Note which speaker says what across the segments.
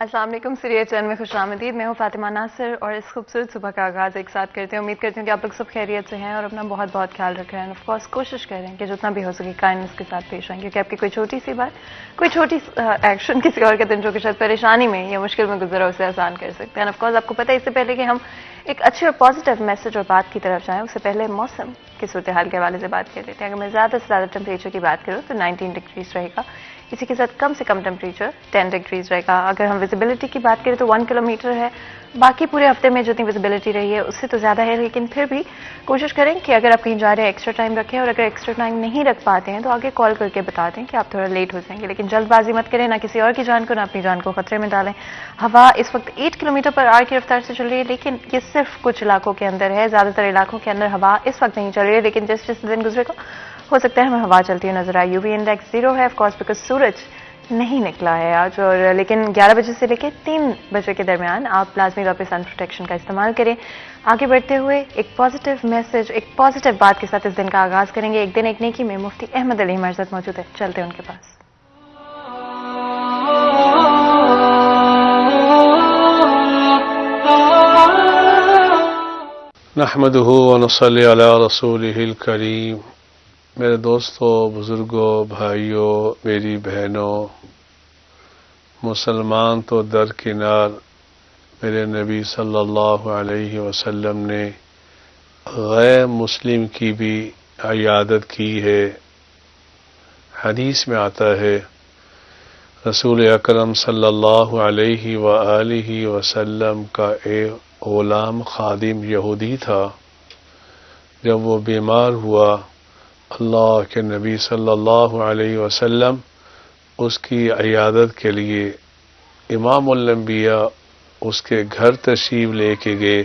Speaker 1: السلام علیکم، سیریل چین میں خوش آمدید. میں ہوں فاطمہ ناصر اور اس خوبصورت صبح کا آغاز ایک ساتھ کرتے ہیں. امید کرتی ہوں کہ آپ لوگ سب خیریت سے ہیں اور اپنا بہت بہت خیال رکھ رہے ہیں. آف کورس کوشش کریں کہ جتنا بھی ہو سکے کائنڈنس کے ساتھ پیش آئیں، کیونکہ آپ کی کوئی چھوٹی سی بات، کوئی چھوٹی ایکشن کسی اور کے دن جو کہ شاید پریشانی میں یا مشکل میں گزرا اسے آسان کر سکتے ہیں. آف کورس آپ کو پتہ ہے، اس سے پہلے کہ ہم ایک اچھے اور پازیٹیو میسج اور بات کی طرف جائیں، اس سے پہلے موسم کی صورتحال کے حوالے سے بات کر لیتے ہیں. اگر میں زیادہ سے زیادہ ٹیمپریچر کی بات کروں تو 19 ڈگریز رہے گا. اسی کے ساتھ کم سے کم ٹیمپریچر 10 ڈگریز رہے گا. اگر ہم ویزیبلٹی کی بات کریں تو 1 کلومیٹر ہے. باقی پورے ہفتے میں جتنی ویزیبلٹی رہی ہے اس سے تو زیادہ ہے، لیکن پھر بھی کوشش کریں کہ اگر آپ کہیں جا رہے ہیں ایکسٹرا ٹائم رکھیں، اور اگر ایکسٹرا ٹائم نہیں رکھ پاتے ہیں تو آگے کال کر کے بتا دیں کہ آپ تھوڑا لیٹ ہو جائیں گے. لیکن جلد بازی مت کریں، نہ کسی اور کی جان کو نہ اپنی جان کو خطرے میں ڈالیں. ہوا اس وقت 8 کلومیٹر پر آور کی رفتار سے چل رہی ہے، لیکن یہ صرف کچھ علاقوں کے اندر ہے. زیادہ تر علاقوں کے اندر ہوا اس وقت نہیں چل رہی ہے، لیکن جس دن گزرے گا ہو سکتا ہے ہمیں ہوا چلتی ہوئی نظر آئے. یو وی انڈیکس 0 ہے، آف کورس بیکاز سورج نہیں نکلا ہے آج. اور لیکن 11 بجے سے لے کے 3 بجے کے درمیان آپ لازمی طور پہ سن پروٹیکشن کا استعمال کریں. آگے بڑھتے ہوئے ایک پازیٹیو میسج، ایک پازیٹیو بات کے ساتھ اس دن کا آغاز کریں گے. ایک دن ایک نیکی میں مفتی احمد علی ہمارے ساتھ موجود ہے، چلتے ہیں ان کے پاس.
Speaker 2: نحمده ونصلي علی رسولہ الکریم. میرے دوستوں، بزرگوں، بھائیوں، میری بہنوں، مسلمان تو درکنار، میرے نبی صلی اللہ علیہ وسلم نے غیر مسلم کی بھی عیادت کی ہے. حدیث میں آتا ہے رسول اکرم صلی اللہ علیہ وآلہ وسلم کا ایک غلام خادم یہودی تھا. جب وہ بیمار ہوا، اللہ کے نبی صلی اللہ علیہ وسلم اس کی عیادت کے لیے امام الانبیاء اس کے گھر تشریف لے کے گئے.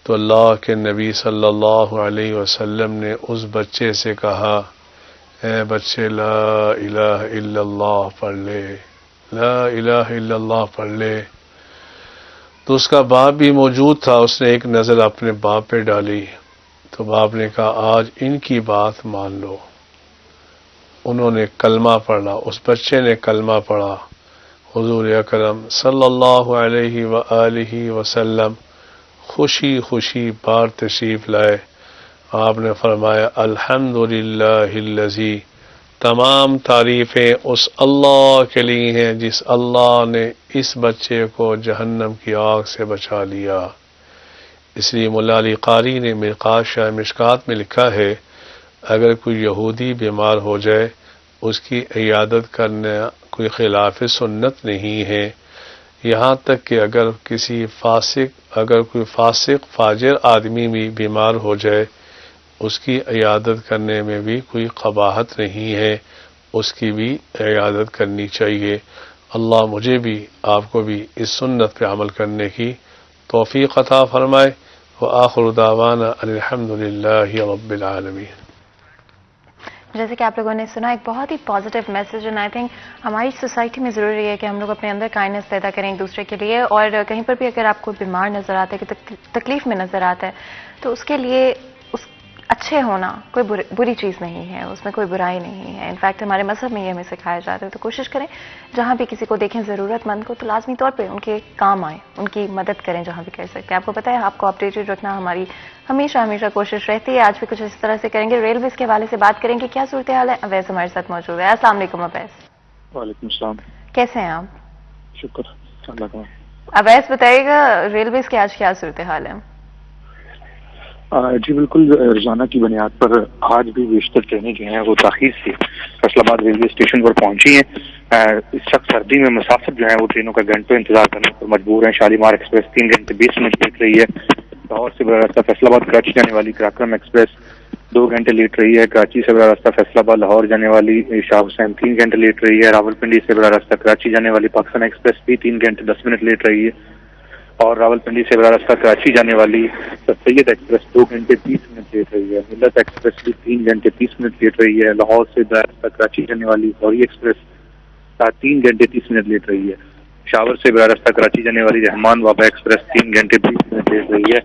Speaker 2: تو اللہ کے نبی صلی اللہ علیہ وسلم نے اس بچے سے کہا، اے بچے، لا الہ الا اللہ پڑھ لے، لا الہ الا اللہ پڑھ لے. تو اس کا باپ بھی موجود تھا. اس نے ایک نظر اپنے باپ پہ ڈالی تو باپ نے کہا، آج ان کی بات مان لو. انہوں نے کلمہ پڑھا، اس بچے نے کلمہ پڑھا. حضور اکرم صلی اللہ علیہ وآلہ وسلم خوشی خوشی بار تشریف لائے. آپ نے فرمایا، الحمدللہ الذی، تمام تعریفیں اس اللہ کے لیے ہیں جس اللہ نے اس بچے کو جہنم کی آگ سے بچا لیا. اس لیے مولا علی قاری نے مرقات شاہ مشکات میں لکھا ہے، اگر کوئی یہودی بیمار ہو جائے اس کی عیادت کرنا کوئی خلاف سنت نہیں ہے. یہاں تک کہ اگر کوئی فاسق فاجر آدمی بھی بیمار ہو جائے اس کی عیادت کرنے میں بھی کوئی قباحت نہیں ہے، اس کی بھی عیادت کرنی چاہیے. اللہ مجھے بھی آپ کو بھی اس سنت پہ عمل کرنے کی توفیق عطا فرمائے. وآخر دعوانا ان الحمدللہ رب العالمین.
Speaker 1: جیسے کہ آپ لوگوں نے سنا، ایک بہت ہی positive message, and I think ہماری سوسائٹی میں ضروری ہے کہ ہم لوگ اپنے اندر کائنڈنس پیدا کریں ایک دوسرے کے لیے. اور کہیں پر بھی اگر آپ کو بیمار نظر آتا ہے کہ تکلیف میں نظر آتا ہے تو اس کے لیے اچھے ہونا کوئی بری چیز نہیں ہے، اس میں کوئی برائی نہیں ہے. انفیکٹ ہمارے مذہب میں یہ ہمیں سکھایا جاتا ہے. تو کوشش کریں جہاں بھی کسی کو دیکھیں ضرورت مند کو تو لازمی طور پہ ان کے کام آئیں، ان کی مدد کریں جہاں بھی کر سکتے ہیں. آپ کو پتہ ہے، آپ کو اپڈیٹڈ رکھنا ہماری ہمیشہ کوشش رہتی ہے. آج بھی کچھ اس طرح سے کریں گے. ریلویز کے حوالے سے بات کریں گے. کیا صورتحال ہے؟ اویس ہمارے ساتھ موجود ہے. السلام علیکم اویس.
Speaker 3: وعلیکم السلام.
Speaker 1: کیسے ہیں آپ؟
Speaker 3: شکر اللہ کا.
Speaker 1: اویس بتائیے گا ریلویز کی آج کیا صورتحال ہے؟
Speaker 3: جی بالکل، روزانہ کی بنیاد پر آج بھی بیشتر ٹرینیں جو ہیں وہ تاخیر سے فیصل آباد ریلوے اسٹیشن پر پہنچی ہیں. اس وقت سردی میں مسافر جو ہیں وہ ٹرینوں کا گھنٹوں انتظار کرنے پر مجبور ہیں. شالیمار ایکسپریس 3 گھنٹے 20 منٹ لیٹ رہی ہے. لاہور سے براہ راستہ فیصل آباد کراچی جانے والی کراکرم ایکسپریس 2 گھنٹے لیٹ رہی ہے. کراچی سے براہ راستہ فیصل آباد لاہور جانے والی شاہ حسین 3 گھنٹے لیٹ رہی ہے. راولپنڈی سے براہ راستہ کراچی جانے والی پاکستان ایکسپریس بھی 3 گھنٹے 10 منٹ لیٹ رہی ہے. اور راولپنڈی سے براہ راستہ کراچی جانے والی سر سید ایکسپریس 2 گھنٹے 30 منٹ لیٹ رہی ہے. ملت ایکسپریس بھی 3 گھنٹے 30 منٹ لیٹ رہی ہے. لاہور سے براہ راستہ کراچی جانے والی گوری ایکسپریس 3 گھنٹے 30 منٹ لیٹ رہی ہے. شاور سے براہ راستہ کراچی جانے والی رحمان بابا ایکسپریس 3 گھنٹے 20 منٹ لیٹ رہی ہے.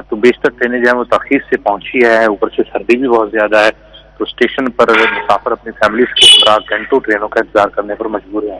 Speaker 3: تو بیشتر ٹرینیں جو ہیں وہ تاخیر سے پہنچی ہے. اوپر سے سردی بھی بہت زیادہ ہے، تو اسٹیشن پر مسافر اپنی فیملیز کے ساتھ گھنٹوں ٹرینوں کا انتظار کرنے پر مجبور ہیں.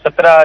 Speaker 4: 17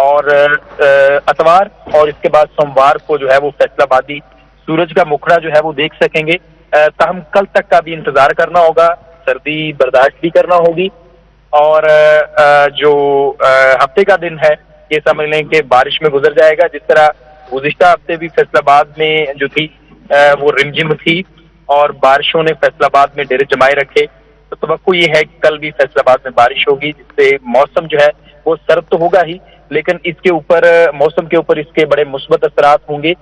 Speaker 4: اور اتوار اور اس کے بعد سوموار کو جو ہے وہ فیصل آبادی سورج کا مکھڑا جو ہے وہ دیکھ سکیں گے. تاہم کل تک کا بھی انتظار کرنا ہوگا, سردی برداشت بھی کرنا ہوگی. اور جو ہفتے کا دن ہے یہ سمجھ لیں کہ بارش میں گزر جائے گا. جس طرح گزشتہ ہفتے بھی فیصل آباد میں جو تھی وہ رمجم تھی اور بارشوں نے فیصل آباد میں ڈیرے جمائے رکھے, تو توقع یہ ہے کہ کل بھی فیصل آباد میں بارش ہوگی, جس سے موسم جو ہے وہ سرد تو ہوگا ہی, لیکن اس کے اوپر موسم کے اوپر اس کے بڑے مثبت اثرات ہوں گے.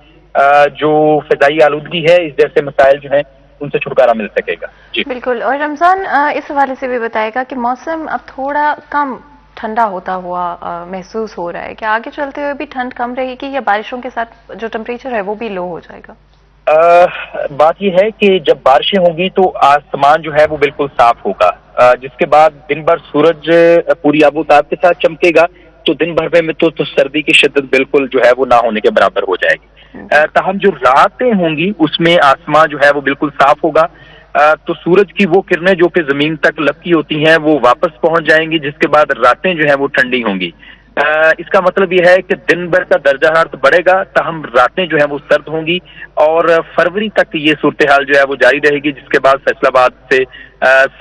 Speaker 4: جو فضائی آلودگی ہے, اس جیسے مسائل جو ہیں ان سے چھٹکارا مل سکے گا. جی
Speaker 1: بالکل. اور رمضان اس حوالے سے بھی بتائے گا کہ موسم اب تھوڑا کم ٹھنڈا ہوتا ہوا محسوس ہو رہا ہے, کہ آگے چلتے ہوئے بھی ٹھنڈ کم رہے گی یا بارشوں کے ساتھ جو ٹمپریچر ہے وہ بھی لو ہو جائے گا؟
Speaker 4: بات یہ ہے کہ جب بارشیں ہوں گی تو آسمان جو ہے وہ بالکل صاف ہوگا, جس کے بعد دن بھر سورج پوری آب و تاب کے ساتھ چمکے گا, تو دن بھر میں تو سردی کی شدت بالکل جو ہے وہ نہ ہونے کے برابر ہو جائے گی. تاہم جو راتیں ہوں گی اس میں آسمان جو ہے وہ بالکل صاف ہوگا, تو سورج کی وہ کرنیں جو کہ زمین تک لپکی ہوتی ہیں وہ واپس پہنچ جائیں گی, جس کے بعد راتیں جو ہیں وہ ٹھنڈی ہوں گی. اس کا مطلب یہ ہے کہ دن بھر کا درجہ حرارت بڑھے گا, تاہم راتیں جو ہیں وہ سرد ہوں گی, اور فروری تک یہ صورتحال جو ہے وہ جاری رہے گی, جس کے بعد فیصل آباد سے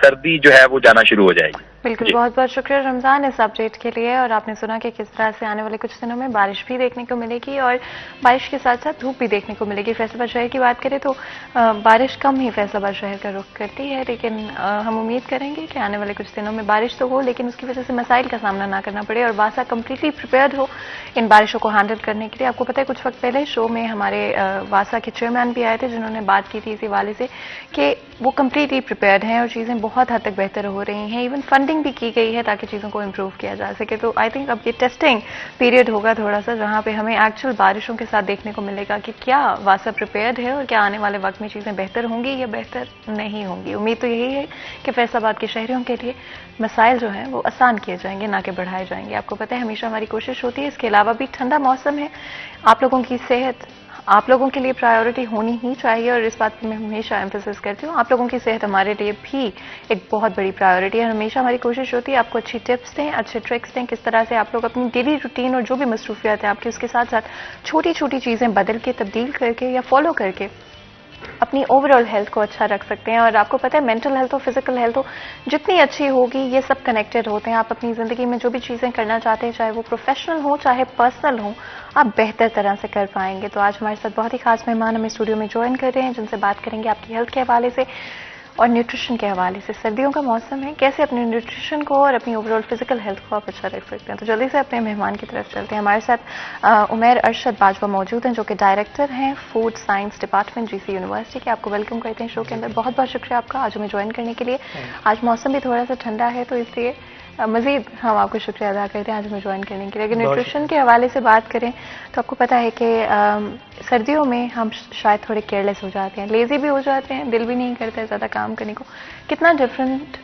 Speaker 4: سردی جو ہے وہ جانا شروع ہو جائے گی.
Speaker 1: بالکل. بہت بہت شکریہ رمضان اس اپڈیٹ کے لیے. اور آپ نے سنا کہ کس طرح سے آنے والے کچھ دنوں میں بارش بھی دیکھنے کو ملے گی اور بارش کے ساتھ ساتھ دھوپ بھی دیکھنے کو ملے گی. فیصل آباد شہر کی بات کریں تو بارش کم ہی فیصل آباد شہر کا رخ کرتی ہے, لیکن ہم امید کریں گے کہ آنے والے کچھ دنوں میں بارش تو ہو, لیکن اس کی وجہ سے مسائل کا سامنا نہ کرنا پڑے اور واسا کمپلیٹلی پریپیئرڈ ہو ان بارشوں کو ہینڈل کرنے کے لیے. آپ کو پتہ ہے کچھ وقت پہلے شو میں ہمارے واسا کے چیئرمین بھی آئے تھے, جنہوں نے بات کی تھی اس حوالے سے کہ وہ کمپلیٹلی پریپیئرڈ ہیں اور چیزیں بہت حد تک بہتر ہو رہی ہیں. ایون فنڈنگ بھی کی گئی ہے تاکہ چیزوں کو امپروو کیا جا سکے. تو آئی تھنک اب یہ ٹیسٹنگ پیریڈ ہوگا تھوڑا سا, جہاں پہ ہمیں ایکچوئل بارشوں کے ساتھ دیکھنے کو ملے گا کہ کیا واسا پریپیئرڈ ہے اور کیا آنے والے وقت میں چیزیں بہتر ہوں گی یا بہتر نہیں ہوں گی. امید تو یہی ہے کہ فیصل آباد کے شہریوں کے لیے مسائل جو ہیں وہ آسان کیے جائیں گے, نہ کہ بڑھائے جائیں گے. آپ کو پتہ ہے ہمیشہ ہماری کوشش ہوتی ہے, اس کے علاوہ بھی ٹھنڈا موسم ہے, آپ لوگوں کی صحت آپ لوگوں کے لیے پرائیورٹی ہونی ہی چاہیے, اور اس بات پہ میں ہمیشہ ایمفیسس کرتی ہوں, آپ لوگوں کی صحت ہمارے لیے بھی ایک بہت بڑی پرائیورٹی ہے. ہمیشہ ہماری کوشش ہوتی ہے آپ کو اچھی ٹپس دیں, اچھے ٹرکس دیں, کس طرح سے آپ لوگ اپنی ڈیلی روٹین اور جو بھی مصروفیات ہیں آپ کی, اس کے ساتھ ساتھ چھوٹی چھوٹی چیزیں بدل کے, تبدیل کر کے یا فالو کر کے اپنی اوور آل ہیلتھ کو اچھا رکھ سکتے ہیں. اور آپ کو پتہ ہے مینٹل ہیلتھ ہو, فزیکل ہیلتھ ہو, جتنی اچھی ہوگی یہ سب کنیکٹڈ ہوتے ہیں. آپ اپنی زندگی میں جو بھی چیزیں کرنا چاہتے ہیں, چاہے وہ پروفیشنل ہوں چاہے پرسنل ہوں, آپ بہتر طرح سے کر پائیں گے. تو آج ہمارے ساتھ بہت ہی خاص مہمان ہمیں اسٹوڈیو میں جوائن کر رہے ہیں, جن سے بات کریں گے آپ کی ہیلتھ کے حوالے سے اور نیوٹریشن کے حوالے سے. سردیوں کا موسم ہے, کیسے اپنے نیوٹریشن کو اور اپنی اوور آل فزیکل ہیلتھ کو آپ اچھا رکھ سکتے ہیں. تو جلدی سے اپنے مہمان کی طرف چلتے ہیں. ہمارے ساتھ عمیر ارشد باجوہ موجود ہیں, جو کہ ڈائریکٹر ہیں food science department GC university کے. آپ کو ویلکم کرتے ہیں شو کے اندر. بہت بہت شکریہ آپ کا آج ہمیں جوائن کرنے کے لیے. آج موسم بھی تھوڑا سا ٹھنڈا ہے, تو اس لیے مزید ہم آپ کو شکریہ ادا کرتے ہیں آج ہمیں جوائن کرنے کے لیے. اگر نیوٹریشن کے حوالے سے بات کریں تو آپ کو پتہ ہے کہ سردیوں میں ہم شاید تھوڑے کیئرلیس ہو جاتے ہیں, لیزی بھی ہو جاتے ہیں, دل بھی نہیں کرتا ہے زیادہ کام کرنے کو. کتنا ڈفرینٹ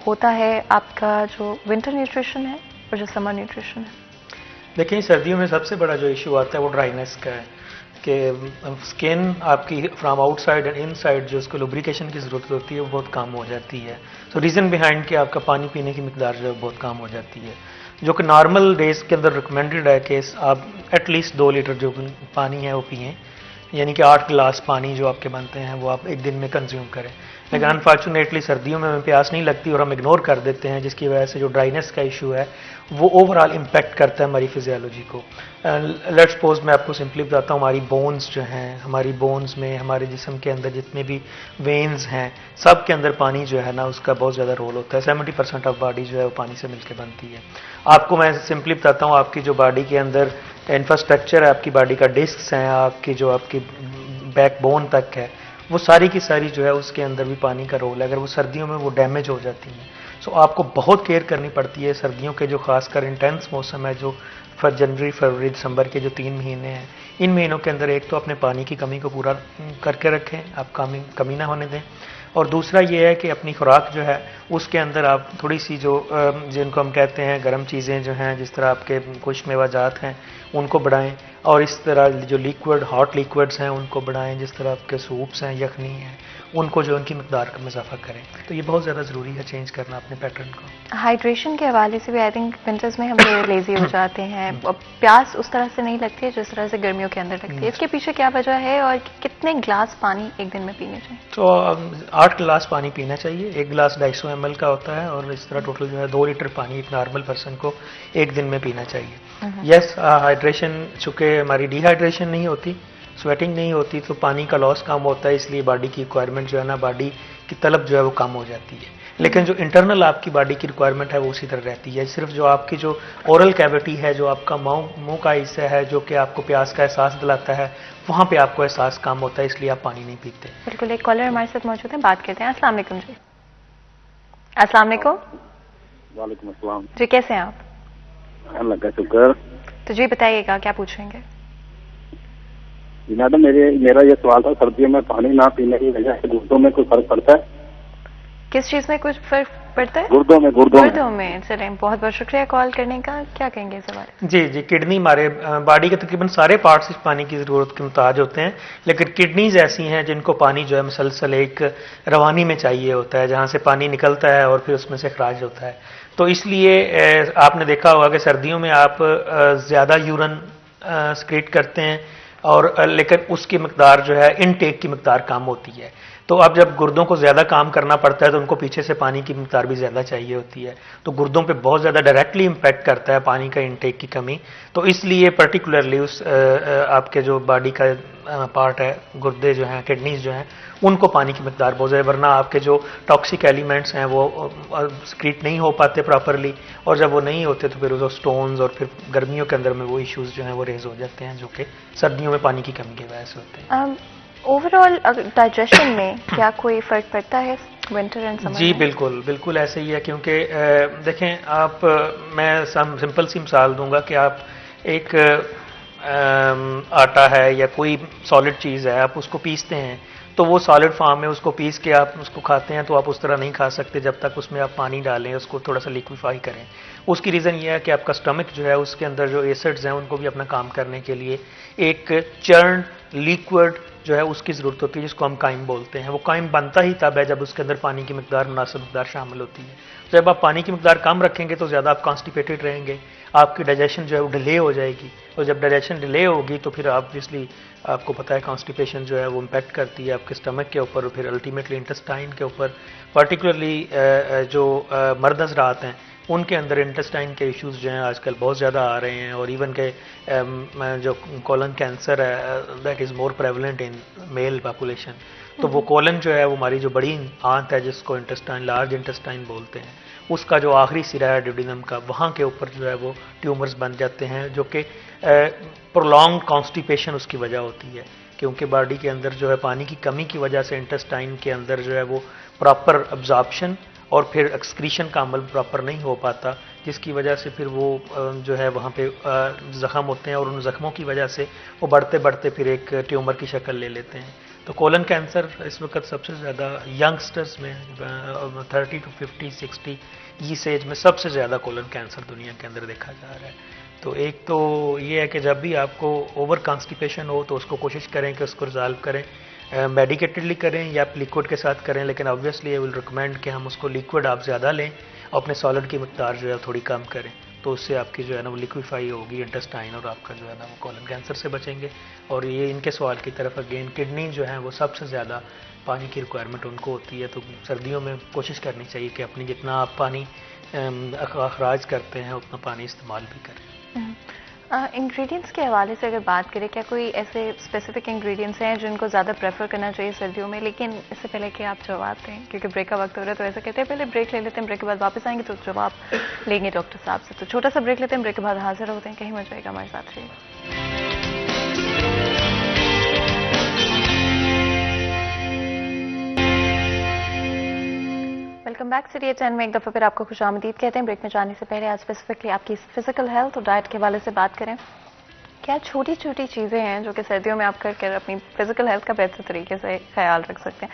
Speaker 1: ہوتا ہے آپ کا جو ونٹر نیوٹریشن ہے اور جو سمر نیوٹریشن ہے؟
Speaker 5: دیکھیں, سردیوں میں سب سے بڑا جو ایشو آتا ہے وہ ڈرائینس کا ہے, کہ اسکن آپ کی from out side and in side جو اس کو لوبریکیشن کی ضرورت ہوتی ہے وہ بہت کم ہو جاتی ہے. سو ریزن بیہائنڈ کہ آپ کا پانی پینے کی مقدار جو ہے بہت کم ہو جاتی ہے, جو کہ نارمل ڈیز کے اندر ریکمینڈڈ ہے کہ آپ ایٹ لیسٹ 2 لیٹر جو پانی ہے وہ پئیں, یعنی کہ 8 گلاس پانی جو آپ کے بنتے ہیں وہ آپ ایک دن میں کنزیوم کریں. لیکن انفارچونیٹلی سردیوں میں ہمیں پیاس نہیں لگتی اور ہم اگنور کر دیتے ہیں, جس کی وجہ سے جو ڈرائینس کا ایشو ہے وہ اوور آل امپیکٹ کرتا ہے ہماری فزیالوجی کو. لیٹ سپوز میں آپ کو سمپلی بتاتا ہوں, ہماری بونز جو ہیں, ہماری بونز میں ہمارے جسم کے اندر جتنے بھی وینز ہیں سب کے اندر پانی جو ہے نا اس کا بہت زیادہ رول ہوتا ہے. 70% آف باڈی جو ہے وہ پانی سے مل کے بنتی ہے. آپ کو میں سمپلی بتاتا ہوں, آپ کی جو باڈی کے اندر انفراسٹرکچر ہے, آپ کی باڈی کا ڈسکس ہیں, آپ کی جو آپ کی بیک بون تک ہے, وہ ساری کی ساری جو ہے اس کے اندر بھی پانی کا رول ہے. اگر وہ سردیوں میں وہ ڈیمیج ہو جاتی ہیں, سو آپ کو بہت کیئر کرنی پڑتی ہے. سردیوں کے جو خاص کر انٹینس موسم ہے, جو جنوری فروری دسمبر کے جو 3 مہینے ہیں, ان مہینوں کے اندر ایک تو اپنے پانی کی کمی کو پورا کر کے رکھیں, آپ کمی نہ ہونے دیں, اور دوسرا یہ ہے کہ اپنی خوراک جو ہے اس کے اندر آپ تھوڑی سی جو جن کو ہم کہتے ہیں گرم چیزیں جو ہیں، جس طرح آپ کے خشک میوہ جات ہیں ان کو بڑھائیں، اور اس طرح جو لیکوڈ ہاٹ لیکوڈز ہیں ان کو بڑھائیں، جس طرح آپ کے سوپس ہیں، یخنی ہیں، ان کو جو ان کی مقدار کا اضافہ کریں. تو یہ بہت زیادہ ضروری ہے چینج کرنا اپنے پیٹرن کو.
Speaker 1: ہائیڈریشن کے حوالے سے بھی آئی تھنک ونٹرز میں ہم لیزی ہو جاتے ہیں، پیاس اس طرح سے نہیں لگتی ہے جس طرح سے گرمیوں کے اندر لگتی ہے. اس کے پیچھے کیا وجہ ہے اور کتنے گلاس پانی ایک دن میں پینے چاہیے؟
Speaker 5: تو 8 گلاس پانی پینا چاہیے. 1 گلاس 250 ml کا ہوتا ہے، اور اس طرح ٹوٹل جو ہے 2 لیٹر پانی ایک نارمل پرسن کو ایک دن میں پینا چاہیے. یس، ہائیڈریشن چونکہ ہماری ڈی ہائیڈریشن نہیں ہوتی، سویٹنگ نہیں ہوتی، تو پانی کا لاس کم ہوتا ہے، اس لیے باڈی کی ریکوائرمنٹ جو ہے نا، باڈی کی طلب جو ہے وہ کم ہو جاتی ہے. لیکن جو انٹرنل آپ کی باڈی کی ریکوائرمنٹ ہے وہ اسی طرح رہتی ہے. صرف جو آپ کی جو اورل کیوٹی ہے، جو آپ کا منہ کا حصہ ہے، جو کہ آپ کو پیاس کا احساس دلاتا ہے، وہاں پہ آپ کو احساس کم ہوتا ہے، اس لیے آپ پانی نہیں پیتے.
Speaker 1: بالکل. ایک کالر ہمارے ساتھ موجود ہیں، بات کرتے ہیں. السلام علیکم جی. السلام علیکم.
Speaker 6: وعلیکم السلام.
Speaker 1: جی کیسے ہیں آپ؟
Speaker 6: اللہ کا شکر.
Speaker 1: تو جی بتائیے گا کیا پوچھیں گے؟
Speaker 6: جی میڈم، میرا یہ سوال تھا، سردیوں میں پانی نہ پینے کی وجہ سے گردوں میں کوئی فرق پڑتا ہے؟
Speaker 1: کس چیز میں کچھ فرق پڑتا ہے؟
Speaker 6: گردوں میں.
Speaker 1: چلیں، بہت بہت شکریہ کال کرنے کا. کیا کہیں گے اس بارے؟
Speaker 5: جی کڈنی ہمارے باڈی کے تقریباً سارے پارٹس اس پانی کی ضرورت کے محتاج ہوتے ہیں، لیکن کڈنیز ایسی ہیں جن کو پانی جو ہے مسلسل ایک روانی میں چاہیے ہوتا ہے، جہاں سے پانی نکلتا ہے اور پھر اس میں سے اخراج ہوتا ہے. تو اس لیے آپ نے دیکھا ہوگا کہ سردیوں میں آپ زیادہ یورن سکریٹ کرتے ہیں، اور لیکن اس کی مقدار جو ہے انٹیک کی مقدار کم ہوتی ہے. تو اب جب گردوں کو زیادہ کام کرنا پڑتا ہے تو ان کو پیچھے سے پانی کی مقدار بھی زیادہ چاہیے ہوتی ہے، تو گردوں پہ بہت زیادہ ڈائریکٹلی امپیکٹ کرتا ہے پانی کا انٹیک کی کمی. تو اس لیے پرٹیکولرلی اس آپ کے جو باڈی کا پارٹ ہے، گردے جو ہیں، کڈنیز جو ہیں، ان کو پانی کی مقدار بہت زیادہ، ورنہ آپ کے جو ٹاکسک ایلیمنٹس ہیں وہ سکریٹ نہیں ہو پاتے پراپرلی، اور جب وہ نہیں ہوتے تو پھر وہ سٹونز اور پھر گرمیوں کے اندر میں وہ ایشوز جو ہیں وہ ریز ہو جاتے ہیں، جو کہ سردیوں میں پانی کی کمی کی وجہ سے ہوتے ہیں.
Speaker 1: اوور آل ڈائجیشن میں کیا کوئی فرق پڑتا ہے ونٹر اینڈ سمر؟
Speaker 5: جی بالکل ایسے ہی ہے، کیونکہ دیکھیں آپ، میں سمپل سی مثال دوں گا کہ آپ ایک آٹا ہے یا کوئی سالڈ چیز ہے، آپ اس کو پیستے ہیں، تو وہ سالڈ فارم میں اس کو پیس کے آپ اس کو کھاتے ہیں، تو آپ اس طرح نہیں کھا سکتے جب تک اس میں آپ پانی ڈالیں، اس کو تھوڑا سا لیکویفائی کریں. اس کی ریزن یہ ہے کہ آپ کا اسٹمک جو ہے اس کے اندر جو ایسڈز ہیں ان کو بھی اپنا کام کرنے کے لیے ایک چرن لیکوڈ جو ہے اس کی ضرورت ہوتی ہے، جس کو ہم قائم بولتے ہیں. وہ قائم بنتا ہی تب ہے جب اس کے اندر پانی کی مقدار مناسب مقدار شامل ہوتی ہے. جب آپ پانی کی مقدار کم رکھیں گے تو زیادہ آپ کانسٹیپیٹڈ رہیں گے، آپ کی ڈائجیشن جو ہے وہ ڈیلے ہو جائے گی، اور جب ڈائجیشن ڈیلے ہوگی تو پھر آبویسلی آپ کو پتہ ہے کانسٹیپیشن جو ہے وہ امپیکٹ کرتی ہے آپ کے اسٹمک کے اوپر، اور پھر الٹیمیٹلی انٹسٹائن کے اوپر. پرٹیکولرلی جو مرد حضرات ہیں ان کے اندر انٹسٹائن کے ایشوز جو ہیں آج کل بہت زیادہ آ رہے ہیں، اور ایون کہ جو کولن کینسر ہے that is more prevalent in male population. تو وہ کولن جو ہے وہ ہماری جو بڑی آنت ہے جس کو انٹسٹائن، لارج انٹسٹائن بولتے ہیں، اس کا جو آخری سرا ہے ڈیوڈینم کا، وہاں کے اوپر جو ہے وہ ٹیومرز بن جاتے ہیں، جو کہ پرولونگ کانسٹیپیشن اس کی وجہ ہوتی ہے، کیونکہ باڈی کے اندر جو ہے پانی کی کمی کی وجہ سے انٹسٹائن کے اندر جو ہے وہ پراپر ابزارپشن اور پھر ایکسکریشن کا عمل پراپر نہیں ہو پاتا، جس کی وجہ سے پھر وہ جو ہے وہاں پہ زخم ہوتے ہیں، اور ان زخموں کی وجہ سے وہ بڑھتے بڑھتے پھر ایک ٹیومر کی شکل لے لیتے ہیں. تو کولن کینسر اس وقت سب سے زیادہ ینگسٹرز میں 30 to 50 60 اس ایج میں سب سے زیادہ کولن کینسر دنیا کے اندر دیکھا جا رہا ہے. تو ایک تو یہ ہے کہ جب بھی آپ کو اوور کانسٹیپیشن ہو تو اس کو کوشش کریں کہ اس کو ریزالو کریں، میڈیکیٹڈلی کریں یا لیکوڈ کے ساتھ کریں، لیکن آبویسلی آئی ول ریکمینڈ کہ ہم اس کو لیکوڈ آپ زیادہ لیں اور اپنے سالڈ کی مقدار جو ہے تھوڑی کم کریں، تو اس سے آپ کی جو ہے نا وہ لیکویفائی ہوگی انٹسٹائن، اور آپ کا جو ہے نا وہ کولن کینسر سے بچیں گے. اور یہ ان کے سوال کی طرف اگین کڈنی جو ہیں وہ سب سے زیادہ پانی کی ریکوائرمنٹ ان کو ہوتی ہے، تو سردیوں میں کوشش کرنی چاہیے کہ اپنی جتنا آپ پانی اخراج کرتے ہیں اتنا پانی استعمال بھی کریں.
Speaker 1: انگریڈینٹس کے حوالے سے اگر بات کریں، کیا کوئی ایسے اسپیسیفک انگریڈینٹس ہیں جن کو زیادہ پریفر کرنا چاہیے سردیوں میں؟ لیکن اس سے پہلے کہ آپ جواب دیں، کیونکہ بریک کا وقت ہو رہا ہے، تو ایسا کہتے ہیں پہلے بریک لے لیتے ہیں، بریک کے بعد واپس آئیں گے تو جواب لیں گے ڈاکٹر صاحب سے. تو چھوٹا سا بریک لیتے ہیں، بریک کے بعد حاضر ہوتے ہیں. کہیں مت جائے گا، ہمارے ساتھ رہیے. Welcome back. سیریے 10 میں ایک دفعہ پھر آپ کو خوش آمدید کہتے ہیں. بریک میں جانے سے پہلے آج اسپیسیفکلی آپ کی فزیکل ہیلتھ اور ڈائٹ کے حوالے سے بات کریں. کیا چھوٹی چھوٹی چیزیں ہیں جو کہ سردیوں میں آپ کر اپنی فزیکل ہیلتھ کا بہتر طریقے سے خیال رکھ سکتے ہیں؟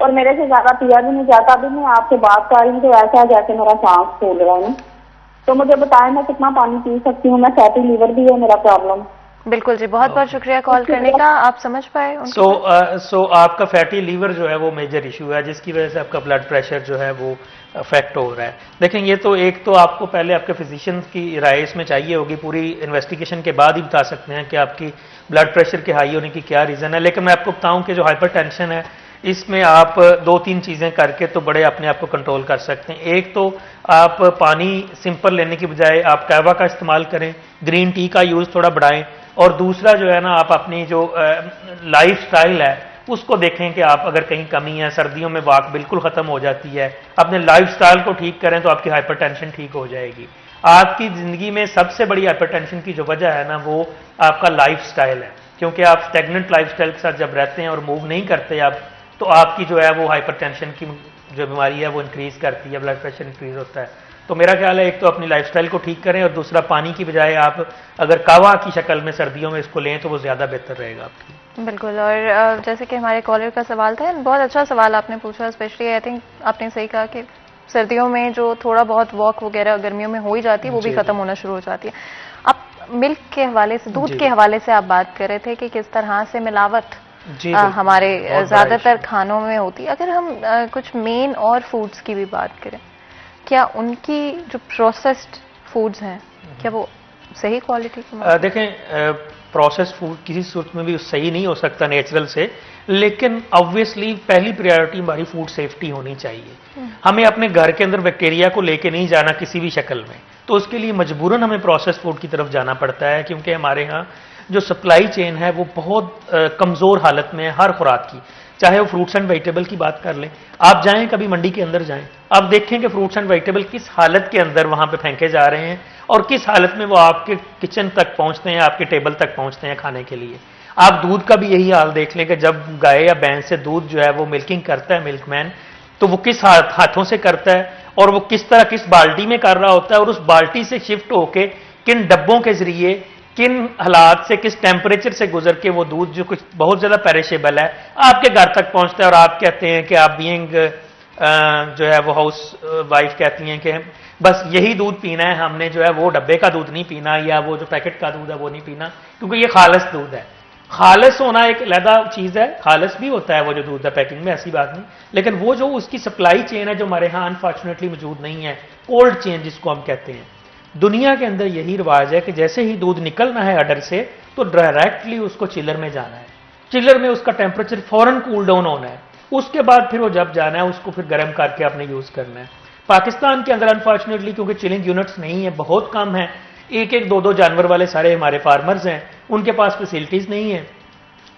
Speaker 7: اور میرے سے زیادہ پیا بھی نہیں جاتا. ابھی میں آپ سے بات کر رہی ہوں تو ایسا ہے جیسے میرا سانس پھول رہا ہے. تو مجھے بتائیں میں کتنا پانی پی سکتی ہوں؟ میں فیٹی لیور بھی ہے میرا پرابلم.
Speaker 1: بالکل جی، بہت بہت شکریہ کال کرنے کا. آپ سمجھ پائے؟
Speaker 5: سو آپ کا فیٹی لیور جو ہے وہ میجر ایشو ہے جس کی وجہ سے آپ کا بلڈ پریشر جو ہے وہ افیکٹ ہو رہا ہے. دیکھیں یہ تو ایک تو آپ کو پہلے آپ کے فزیشین کی رائے اس میں چاہیے ہوگی، پوری انویسٹیگیشن کے بعد ہی بتا سکتے ہیں کہ آپ کی بلڈ پریشر کے ہائی ہونے کی کیا ریزن ہے. لیکن میں آپ کو بتاؤں کہ جو ہائپر ٹینشن ہے اس میں آپ 2-3 چیزیں کر کے تو بڑے اپنے آپ کو کنٹرول کر سکتے ہیں. ایک تو آپ پانی سمپل لینے کی بجائے آپ قہوہ کا استعمال کریں، گرین ٹی کا یوز تھوڑا بڑھائیں. اور دوسرا جو ہے نا آپ اپنی جو لائف سٹائل ہے اس کو دیکھیں کہ آپ اگر کہیں کمی ہے، سردیوں میں واک بالکل ختم ہو جاتی ہے، اپنے لائف سٹائل کو ٹھیک کریں تو آپ کی ہائپر ٹینشن ٹھیک ہو جائے گی. آپ کی زندگی میں سب سے بڑی ہائپر ٹینشن کی جو وجہ ہے نا وہ آپ کا لائف سٹائل ہے، کیونکہ آپ اسٹیگننٹ لائف سٹائل کے ساتھ جب رہتے ہیں اور موو نہیں کرتے آپ تو آپ کی جو ہے وہ ہائپر ٹینشن کی جو بیماری ہے وہ انکریز کرتی ہے، بلڈ پریشر انکریز ہوتا ہے. تو میرا خیال ہے ایک تو اپنی لائف سٹائل کو ٹھیک کریں اور دوسرا پانی کی بجائے آپ اگر قہوہ کی شکل میں سردیوں میں اس کو لیں تو وہ زیادہ بہتر رہے گا آپ کی.
Speaker 1: بالکل. اور جیسے کہ ہمارے کالر کا سوال تھا، بہت اچھا سوال آپ نے پوچھا. اسپیشلی آئی تھنک آپ نے صحیح کہا کہ سردیوں میں جو تھوڑا بہت واک وغیرہ گرمیوں میں ہو ہی جاتی ہے وہ بھی ختم ہونا شروع ہو جاتی ہے. اب ملک کے حوالے سے، دودھ کے حوالے سے آپ بات کر رہے تھے کہ کس طرح سے ملاوٹ ہمارے زیادہ تر کھانوں میں ہوتی ہے. اگر ہم کچھ مین اور فوڈز کی بھی بات کریں، کیا ان کی جو پروسیسڈ فوڈز ہیں کیا وہ صحیح کوالٹی کے؟
Speaker 5: دیکھیں پروسیس فوڈ کسی صورت میں بھی صحیح نہیں ہو سکتا نیچرل سے، لیکن آبویسلی پہلی پریورٹی ہماری فوڈ سیفٹی ہونی چاہیے. ہمیں اپنے گھر کے اندر بیکٹیریا کو لے کے نہیں جانا کسی بھی شکل میں، تو اس کے لیے مجبوراً ہمیں پروسیس فوڈ کی طرف جانا پڑتا ہے، کیونکہ ہمارے ہاں جو سپلائی چین ہے وہ بہت کمزور حالت میں ہے ہر خوراک کی. چاہے وہ فروٹس اینڈ ویجیٹیبل کی بات کر لیں، آپ جائیں کبھی منڈی کے اندر جائیں، آپ دیکھیں کہ فروٹس اینڈ ویجیٹیبل کس حالت کے اندر وہاں پہ پھینکے جا رہے ہیں اور کس حالت میں وہ آپ کے کچن تک پہنچتے ہیں، آپ کے ٹیبل تک پہنچتے ہیں کھانے کے لیے. آپ دودھ کا بھی یہی حال دیکھ لیں کہ جب گائے یا بھینس سے دودھ جو ہے وہ ملکنگ کرتا ہے ملک مین، تو وہ کس ہاتھوں سے کرتا ہے اور وہ کس طرح کس بالٹی میں کر رہا ہوتا ہے اور اس بالٹی سے شفٹ ہو کے کن ڈبوں کے ذریعے کن حالات سے کس ٹیمپریچر سے گزر کے وہ دودھ جو کچھ بہت زیادہ پیریشیبل ہے آپ کے گھر تک پہنچتا ہے. اور آپ کہتے ہیں کہ آپ بینگ جو ہے وہ ہاؤس وائف کہتی ہیں کہ بس یہی دودھ پینا ہے، ہم نے جو ہے وہ ڈبے کا دودھ نہیں پینا یا وہ جو پیکٹ کا دودھ ہے وہ نہیں پینا، کیونکہ یہ خالص دودھ ہے. خالص ہونا ایک علیحدہ چیز ہے، خالص بھی ہوتا ہے وہ جو دودھ ہے پیکنگ میں، ایسی بات نہیں، لیکن وہ جو اس کی سپلائی چین ہے جو ہمارے ہاں انفارچونیٹلی موجود نہیں ہے، کولڈ چین جس کو ہم کہتے ہیں. دنیا کے اندر یہی رواج ہے کہ جیسے ہی دودھ نکلنا ہے اڈر سے تو ڈائریکٹلی اس کو چلر میں جانا ہے، چلر میں اس کا ٹیمپریچر فوراً کول ڈاؤن ہونا ہے، اس کے بعد پھر وہ جب جانا ہے اس کو پھر گرم کر کے آپ نے یوز کرنا ہے. پاکستان کے اندر انفارچونیٹلی کیونکہ چلنگ یونٹس نہیں ہیں، بہت کم ہیں، ایک ایک دو جانور والے سارے ہمارے فارمرز ہیں، ان کے پاس فیسلٹیز نہیں ہیں.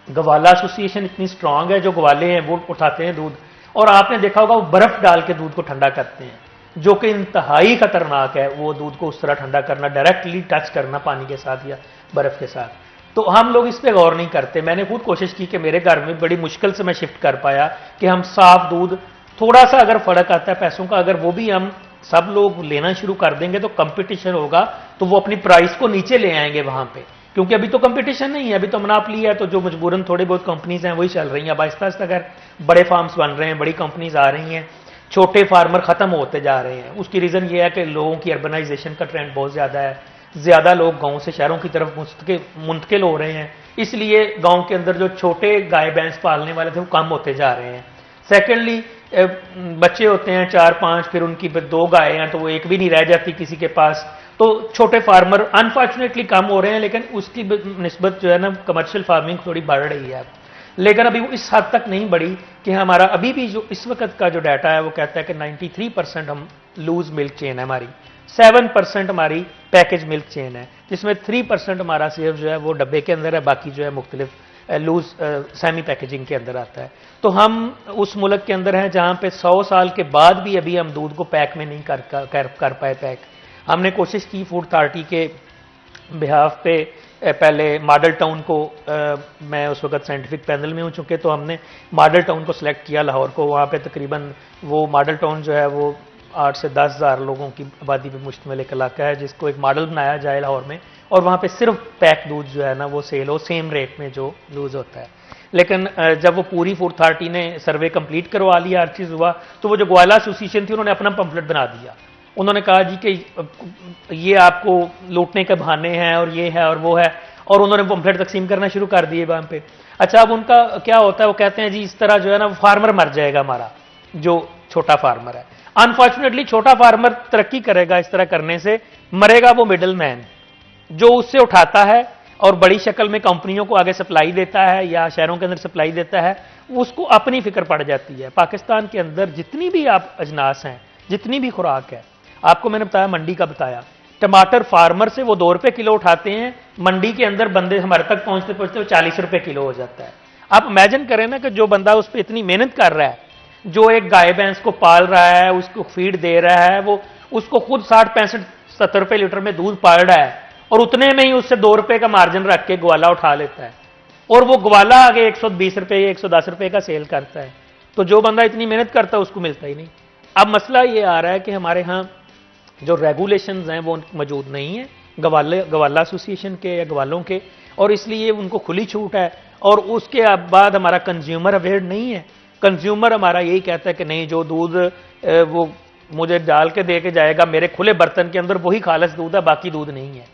Speaker 5: گوالا ایسوسیشن اتنی سٹرانگ ہے، جو گوالے ہیں وہ اٹھاتے ہیں دودھ، اور آپ نے دیکھا ہوگا وہ برف ڈال کے دودھ کو ٹھنڈا کرتے ہیں، جو کہ انتہائی خطرناک ہے وہ دودھ کو اس طرح ٹھنڈا کرنا، ڈائریکٹلی ٹچ کرنا پانی کے ساتھ یا برف کے ساتھ. تو ہم لوگ اس پہ غور نہیں کرتے. میں نے خود کوشش کی کہ میرے گھر میں بڑی مشکل سے میں شفٹ کر پایا کہ ہم صاف دودھ، تھوڑا سا اگر فرق آتا ہے پیسوں کا، اگر وہ بھی ہم سب لوگ لینا شروع کر دیں گے تو کمپٹیشن ہوگا تو وہ اپنی پرائس کو نیچے لے آئیں گے وہاں پہ، کیونکہ ابھی تو کمپٹیشن نہیں ہے، ابھی تو مناپلی ہے، تو جو مجبوراً تھوڑی بہت کمپنیز ہیں وہی چل رہی ہیں. اب آہستہ آہستہ اگر بڑے فارمز بن رہے ہیں، بڑی کمپنیز آ رہی ہیں، چھوٹے فارمر ختم ہوتے جا رہے ہیں. اس کی ریزن یہ ہے کہ لوگوں کی اربنائزیشن کا ٹرینڈ بہت زیادہ ہے، زیادہ لوگ گاؤں سے شہروں کی طرف منتقل ہو رہے ہیں، اس لیے گاؤں کے اندر جو چھوٹے گائے بھینس پالنے والے تھے وہ کم ہوتے جا رہے ہیں. سیکنڈلی بچے ہوتے ہیں 4-5، پھر ان کی 2 گائے ہیں تو وہ ایک بھی نہیں رہ جاتی کسی کے پاس، تو چھوٹے فارمر انفارچونیٹلی کم ہو رہے ہیں، لیکن اس کی نسبت جو ہے نا کمرشل فارمنگ تھوڑی بڑھ رہی ہے. لیکن ابھی وہ اس حد تک نہیں بڑھی کہ ہمارا ابھی بھی جو اس وقت کا جو ڈیٹا ہے وہ کہتا ہے کہ 93% ہم لوز ملک چین ہے ہماری، 7% ہماری پیکج ملک چین ہے، جس میں 3% ہمارا صرف جو ہے وہ ڈبے کے اندر ہے، باقی جو ہے مختلف لوز سیمی پیکیجنگ کے اندر آتا ہے. تو ہم اس ملک کے اندر ہیں جہاں پہ 100 سال کے بعد بھی ابھی ہم دودھ کو پیک میں نہیں کر پائے پیک. ہم نے کوشش کی فوڈ اتھارٹی کے بہاف پہ، پہلے ماڈل ٹاؤن کو میں اس وقت سائنٹیفک پینل میں ہوں چونکہ، تو ہم نے ماڈل ٹاؤن کو سلیکٹ کیا لاہور کو. وہاں پہ تقریباً وہ ماڈل ٹاؤن جو ہے وہ 8 سے 10 ہزار لوگوں کی آبادی پہ مشتمل ایک علاقہ ہے جس کو ایک ماڈل بنایا جائے لاہور میں، اور وہاں پہ صرف پیک دودھ جو ہے نا وہ سیل ہو سیم ریٹ میں جو لوز ہوتا ہے. لیکن جب وہ پوری فوڈ اتھارٹی نے سروے کمپلیٹ کروا لیا، ہر چیز ہوا، تو وہ جو گوالا ایسوسیشن تھی انہوں نے اپنا پمفلٹ بنا دیا. انہوں نے کہا جی کہ یہ آپ کو لوٹنے کے بہانے ہیں اور یہ ہے اور وہ ہے، اور انہوں نے پمفلٹ تقسیم کرنا شروع کر دیے وہاں پہ. اچھا اب ان کا کیا ہوتا ہے، وہ کہتے ہیں جی اس طرح جو ہے نا فارمر مر جائے گا ہمارا جو چھوٹا فارمر ہے. انفارچونیٹلی چھوٹا فارمر ترقی کرے گا اس طرح کرنے سے، مرے گا وہ مڈل مین جو اس سے اٹھاتا ہے اور بڑی شکل میں کمپنیوں کو آگے سپلائی دیتا ہے یا شہروں کے اندر سپلائی دیتا ہے. اس کو اپنی فکر پڑ جاتی ہے. پاکستان کے اندر جتنی بھی آپ اجناس ہیں، جتنی بھی خوراک ہے، آپ کو میں نے بتایا منڈی کا بتایا، ٹماٹر فارمر سے وہ 2 روپے کلو اٹھاتے ہیں، منڈی کے اندر بندے ہمارے تک پہنچتے پہنچتے وہ 40 روپے کلو ہو جاتا ہے. آپ امیجن کریں نا کہ جو بندہ اس پہ اتنی محنت کر رہا ہے، جو ایک گائے بھینس کو پال رہا ہے، اس کو فیڈ دے رہا ہے، وہ اس کو خود 60 65 70 روپے لیٹر میں دودھ پال رہا ہے، اور اتنے میں ہی اس سے 2 روپے کا مارجن رکھ کے گوالا اٹھا لیتا ہے، اور وہ گوالا آگے 120 روپے یا 110 روپے کا سیل کرتا ہے. تو جو بندہ اتنی محنت کرتا ہے اس کو ملتا ہی نہیں. اب مسئلہ یہ آ رہا ہے کہ ہمارے ہاں جو ریگولیشنز ہیں وہ موجود نہیں ہیں گوالا ایسوسیشن کے یا گوالوں کے، اور اس لیے ان کو کھلی چھوٹ ہے. اور اس کے بعد ہمارا کنزیومر اویئر نہیں ہے. کنزیومر ہمارا یہی کہتا ہے کہ نہیں، جو دودھ وہ مجھے ڈال کے دے کے جائے گا میرے کھلے برتن کے اندر وہی خالص دودھ ہے، باقی دودھ نہیں ہے.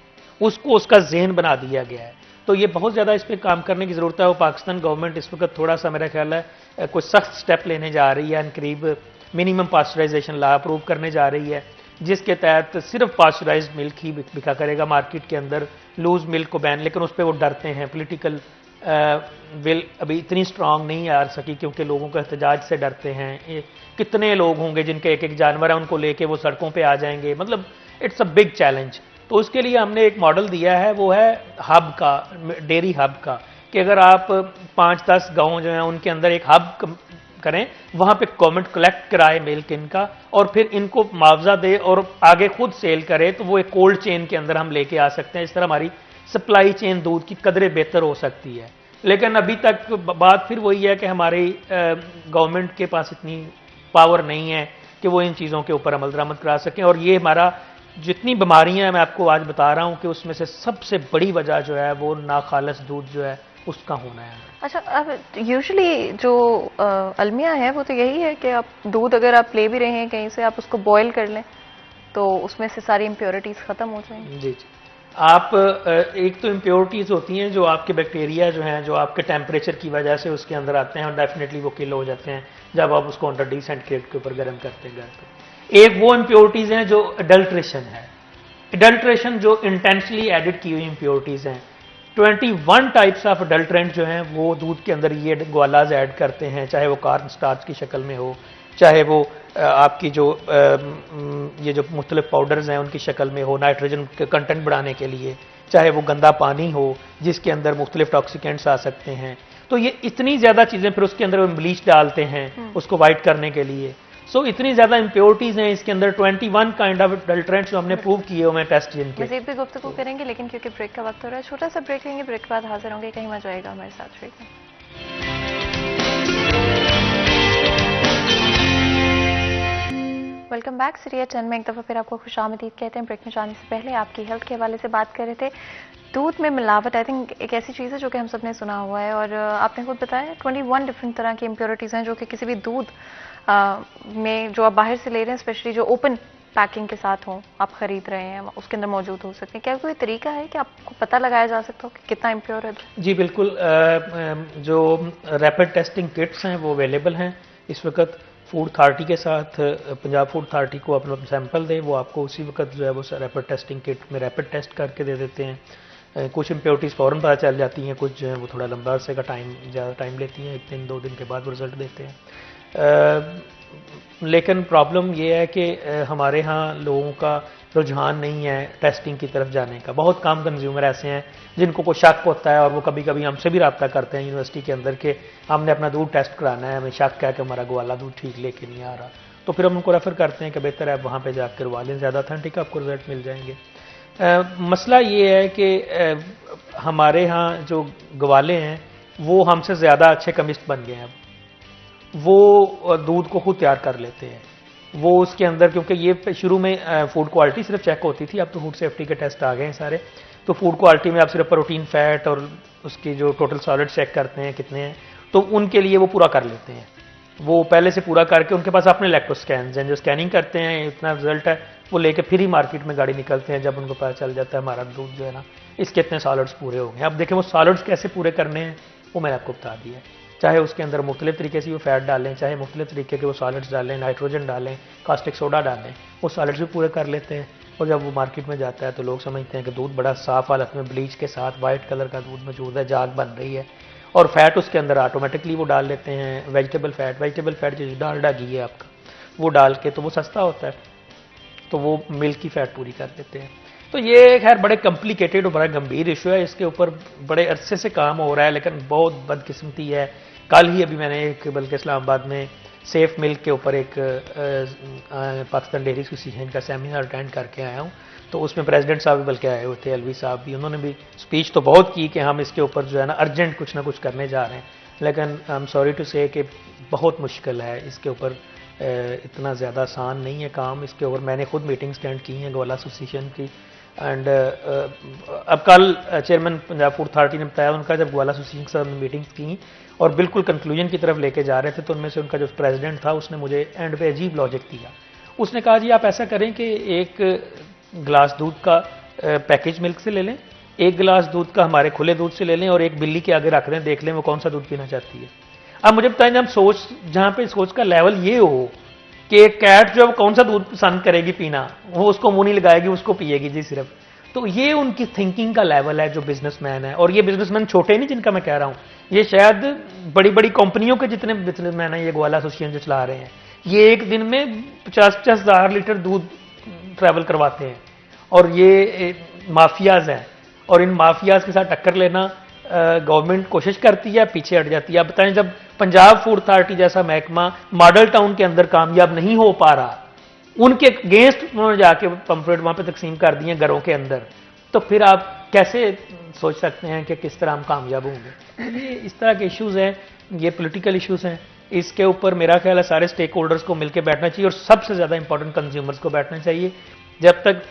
Speaker 5: اس کو اس کا ذہن بنا دیا گیا ہے. تو یہ بہت زیادہ اس پہ کام کرنے کی ضرورت ہے. وہ پاکستان گورنمنٹ اس وقت تھوڑا سا میرا خیال ہے کوئی سخت سٹیپ لینے جا رہی ہے، قریب منیمم پاسچرائزیشن لا اپروو کرنے جا رہی ہے، جس کے تحت صرف پاسچرائزڈ ملک ہی بکا کرے گا مارکیٹ کے اندر. لوز ملک کو بین، لیکن اس پہ وہ ڈرتے ہیں. پولیٹیکل ول ابھی اتنی سٹرانگ نہیں آ سکی کیونکہ لوگوں کے احتجاج سے ڈرتے ہیں. کتنے لوگ ہوں گے جن کے ایک ایک جانور ہیں، ان کو لے کے وہ سڑکوں پہ آ جائیں گے. مطلب اٹس اے بگ چیلنج. تو اس کے لیے ہم نے ایک ماڈل دیا ہے، وہ ہے ہب کا، ڈیری ہب کا، کہ اگر آپ 5-10 گاؤں جو ہیں ان کے اندر ایک ہب کریں، وہاں پہ گورنمنٹ کلیکٹ کرائے ملک ان کا اور پھر ان کو معاوضہ دے اور آگے خود سیل کرے، تو وہ ایک کولڈ چین کے اندر ہم لے کے آ سکتے ہیں. اس طرح ہماری سپلائی چین دودھ کی قدرے بہتر ہو سکتی ہے. لیکن ابھی تک بات پھر وہی ہے کہ ہماری گورنمنٹ کے پاس اتنی پاور نہیں ہے کہ وہ ان چیزوں کے اوپر عمل درآمد کرا سکیں. اور یہ ہمارا جتنی بیماریاں ہیں میں آپ کو آج بتا رہا ہوں کہ اس میں سے سب سے بڑی وجہ جو ہے وہ ناخالص دودھ جو ہے اس کا ہونا ہے.
Speaker 1: اچھا، اب یوزلی جو المیہ ہے وہ تو یہی ہے کہ آپ دودھ اگر آپ لے بھی رہے ہیں کہیں سے، آپ اس کو بوائل کر لیں تو اس میں سے ساری امپیورٹیز ختم ہو جائیں.
Speaker 5: جی جی. آپ ایک تو امپیورٹیز ہوتی ہیں جو آپ کے بیکٹیریا جو ہیں جو آپ کے ٹیمپریچر کی وجہ سے اس کے اندر آتے ہیں اور ڈیفینیٹلی وہ کل ہو جاتے ہیں جب آپ اس کو 100 سینٹیگریڈ کے اوپر گرم کرتے ہیں گھر پہ. ایک وہ امپیورٹیز ہیں جو اڈلٹریشن ہے. اڈلٹریشن جو انٹینشلی ایڈڈ کی ہوئی امپیورٹیز ہیں. 21 ٹائپس آف اڈلٹرینٹ جو ہیں وہ دودھ کے اندر یہ گوالاز ایڈ کرتے ہیں، چاہے وہ کارن سٹارچ کی شکل میں ہو، چاہے وہ آپ کی جو یہ جو مختلف پاؤڈرز ہیں ان کی شکل میں ہو نائٹروجن کے کنٹینٹ بڑھانے کے لیے، چاہے وہ گندا پانی ہو جس کے اندر مختلف ٹاکسیکینٹس آ سکتے ہیں. تو یہ اتنی زیادہ چیزیں، پھر اس کے اندر بلیچ ڈالتے ہیں اس کو وائٹ کرنے کے لیے. سو اتنی زیادہ امپیورٹیز ہیں اس کے اندر. 21 کائنڈ آف اڈلٹرینٹس جو ہم نے پروو کیے ہوئے ہیں ٹیسٹ جن کے.
Speaker 1: مزید بھی گفتگو کریں گے لیکن کیونکہ بریک کا وقت ہو رہا ہے، چھوٹا سا بریک لیں گے. بریک کے بعد حاضر ہوں گے. کہیں مت جائے گا ہمارے ساتھ. Welcome back. سیریز 10 میں ایک دفعہ پھر آپ کو خوش آمدید کہتے ہیں. بریک میں جانے سے پہلے آپ کی ہیلتھ کے حوالے سے بات کر رہے تھے. دودھ میں ملاوٹ آئی تھنک ایک ایسی چیز ہے جو کہ ہم سب نے سنا ہوا ہے، اور آپ نے خود بتایا 21 ڈفرینٹ طرح کی امپیورٹیز ہیں جو کہ کسی بھی دودھ میں جو آپ باہر سے لے رہے ہیں، اسپیشلی جو اوپن پیکنگ کے ساتھ ہوں آپ خرید رہے ہیں، اس کے اندر موجود ہو سکتے ہیں. کیا کوئی طریقہ ہے کہ آپ کو پتہ لگایا جا سکتا ہو کہ کتنا امپیور ہے؟
Speaker 5: جی بالکل. جو ریپڈ ٹیسٹنگ کٹس ہیں وہ اویلیبل ہیں اس وقت. فوڈ اتھارٹی کے ساتھ پنجاب فوڈ اتھارٹی کو اپنا سیمپل دیں، وہ آپ کو اسی وقت جو ہے وہ ریپڈ ٹیسٹنگ کٹ میں ریپڈ ٹیسٹ کر کے دے دیتے ہیں. کچھ امپیورٹیز فوراً پتہ چل جاتی ہیں، کچھ جو ہے وہ تھوڑا لمبا عرصے کا زیادہ ٹائم لیتی ہیں، 1 دن 2 دن کے بعد وہ رزلٹ دیتے ہیں. لیکن پرابلم یہ ہے کہ ہمارے ہاں لوگوں کا رجحان نہیں ہے ٹیسٹنگ کی طرف جانے کا. بہت کم کنزیومر ایسے ہیں جن کو کوئی شک ہوتا ہے، اور وہ کبھی کبھی ہم سے بھی رابطہ کرتے ہیں یونیورسٹی کے اندر کہ ہم نے اپنا دودھ ٹیسٹ کرانا ہے، ہمیں شک ہے کہ ہمارا گوالا دودھ ٹھیک لے کے نہیں آ رہا. تو پھر ہم ان کو ریفر کرتے ہیں کہ بہتر ہے آپ وہاں پہ جا کے کروا لیں، زیادہ اتھینٹک آپ کو رزلٹ مل جائیں گے. مسئلہ یہ ہے کہ ہمارے ہاں جو گوالے ہیں وہ ہم سے زیادہ اچھے کیمسٹ بن گئے ہیں. وہ دودھ کو خود تیار کر لیتے ہیں. وہ اس کے اندر، کیونکہ یہ شروع میں فوڈ کوالٹی صرف چیک ہوتی تھی، اب تو فوڈ سیفٹی کے ٹیسٹ آ گئے ہیں سارے. تو فوڈ کوالٹی میں آپ صرف پروٹین، فیٹ اور اس کی جو ٹوٹل سالڈ چیک کرتے ہیں کتنے ہیں، تو ان کے لیے وہ پورا کر لیتے ہیں. وہ پہلے سے پورا کر کے ان کے پاس اپنے لیکٹو سکینز ہیں جو اسکیننگ کرتے ہیں، اتنا رزلٹ ہے وہ لے کے پھر ہی مارکیٹ میں گاڑی نکلتے ہیں جب ان کو پتہ چل جاتا ہے ہمارا دودھ جو ہے نا اس کے اتنے سالڈس پورے ہو گئے. اب دیکھیں وہ سالڈس کیسے پورے کرنے ہیں وہ میں نے آپ کو بتا دیا ہے. چاہے اس کے اندر مختلف طریقے سے وہ فیٹ ڈالیں، چاہے مختلف طریقے کے وہ سالڈس ڈالیں، نائٹروجن ڈالیں، کاسٹک سوڈا ڈالیں، وہ سالڈس بھی پورے کر لیتے ہیں. اور جب وہ مارکیٹ میں جاتا ہے تو لوگ سمجھتے ہیں کہ دودھ بڑا صاف حالت میں بلیچ کے ساتھ وائٹ کلر کا دودھ موجود ہے، جاگ بن رہی ہے. اور فیٹ اس کے اندر آٹومیٹکلی وہ ڈال لیتے ہیں، ویجیٹیبل فیٹ جو ڈالڈا گھی ہے آپ کا وہ ڈال کے، تو وہ سستا ہوتا ہے تو وہ ملک کی فیٹ پوری کر دیتے ہیں. تو یہ خیر بڑے کمپلیکیٹڈ اور بڑا گمبھیر ایشو ہے، اس کے اوپر بڑے عرصے سے کام ہو رہا ہے، لیکن بہت بدقسمتی ہے. کل ہی ابھی میں نے ایک بلکہ اسلام آباد میں سیف ملک کے اوپر ایک پاکستان ڈیری ایسوسیشن کا سیمینار اٹینڈ کر کے آیا ہوں. تو اس میں پریزیڈنٹ صاحب بھی بلکہ آئے ہوئے تھے، الوی صاحب بھی، انہوں نے بھی اسپیچ تو بہت کی کہ ہم اس کے اوپر جو ہے نا ارجنٹ کچھ نہ کچھ کرنے جا رہے ہیں. لیکن آئی ایم سوری ٹو سے کہ بہت مشکل ہے اس کے اوپر، اتنا زیادہ آسان نہیں ہے کام اس کے اوپر. میں نے خود میٹنگز اٹینڈ کی ہیں گولا ایسوسیشن کی، اینڈ اب کل چیئرمین پنجاب فوڈ اتھارٹی نے بتایا ان کا جب گولا ایسوسیشن سے میٹنگز کی اور بالکل کنکلوژن کی طرف لے کے جا رہے تھے تو ان میں سے ان کا جو پریزیڈنٹ تھا اس نے مجھے اینڈ پہ عجیب لاجک دیا. اس نے کہا جی آپ ایسا کریں کہ ایک گلاس دودھ کا پیکج ملک سے لے لیں، ایک گلاس دودھ کا ہمارے کھلے دودھ سے لے لیں اور ایک بلی کے آگے رکھ دیں، دیکھ لیں وہ کون سا دودھ پینا چاہتی ہے. اب مجھے بتائیں جب جہاں پہ سوچ کا لیول یہ ہو کہ ایک کیٹ جو کون سا دودھ پسند کرے گی پینا، وہ اس کو منہ نہیں لگائے گی، اس کو پیے گی جی صرف. تو یہ ان کی تھنکنگ کا لیول ہے جو بزنس مین ہے. اور یہ بزنس مین چھوٹے نہیں جن کا میں کہہ رہا ہوں، یہ شاید بڑی بڑی کمپنیوں کے جتنے بزنس مین ہیں یہ گوالا ایسوسیشن جو چلا رہے ہیں، یہ ایک دن میں 50,000 ہزار لیٹر دودھ ٹریول کرواتے ہیں. اور یہ مافیاز ہیں اور ان مافیاز کے ساتھ ٹکر لینا گورنمنٹ کوشش کرتی ہے، پیچھے ہٹ جاتی ہے. اب بتائیں جب پنجاب فوڈ اتھارٹی جیسا محکمہ ماڈل ٹاؤن کے اندر کامیاب نہیں ہو پا رہا، ان کے اگینسٹ انہوں نے جا کے پمفلٹ وہاں پہ تقسیم کر دیے گھروں کے اندر، تو پھر آپ کیسے سوچ سکتے ہیں کہ کس طرح ہم کامیاب ہوں گے؟ یہ اس طرح کے ایشوز ہیں، یہ پولیٹیکل ایشوز ہیں. اس کے اوپر میرا خیال ہے سارے اسٹیک ہولڈرز کو مل کے بیٹھنا چاہیے اور سب سے زیادہ امپورٹنٹ کنزیومرز کو بیٹھنا چاہیے. جب تک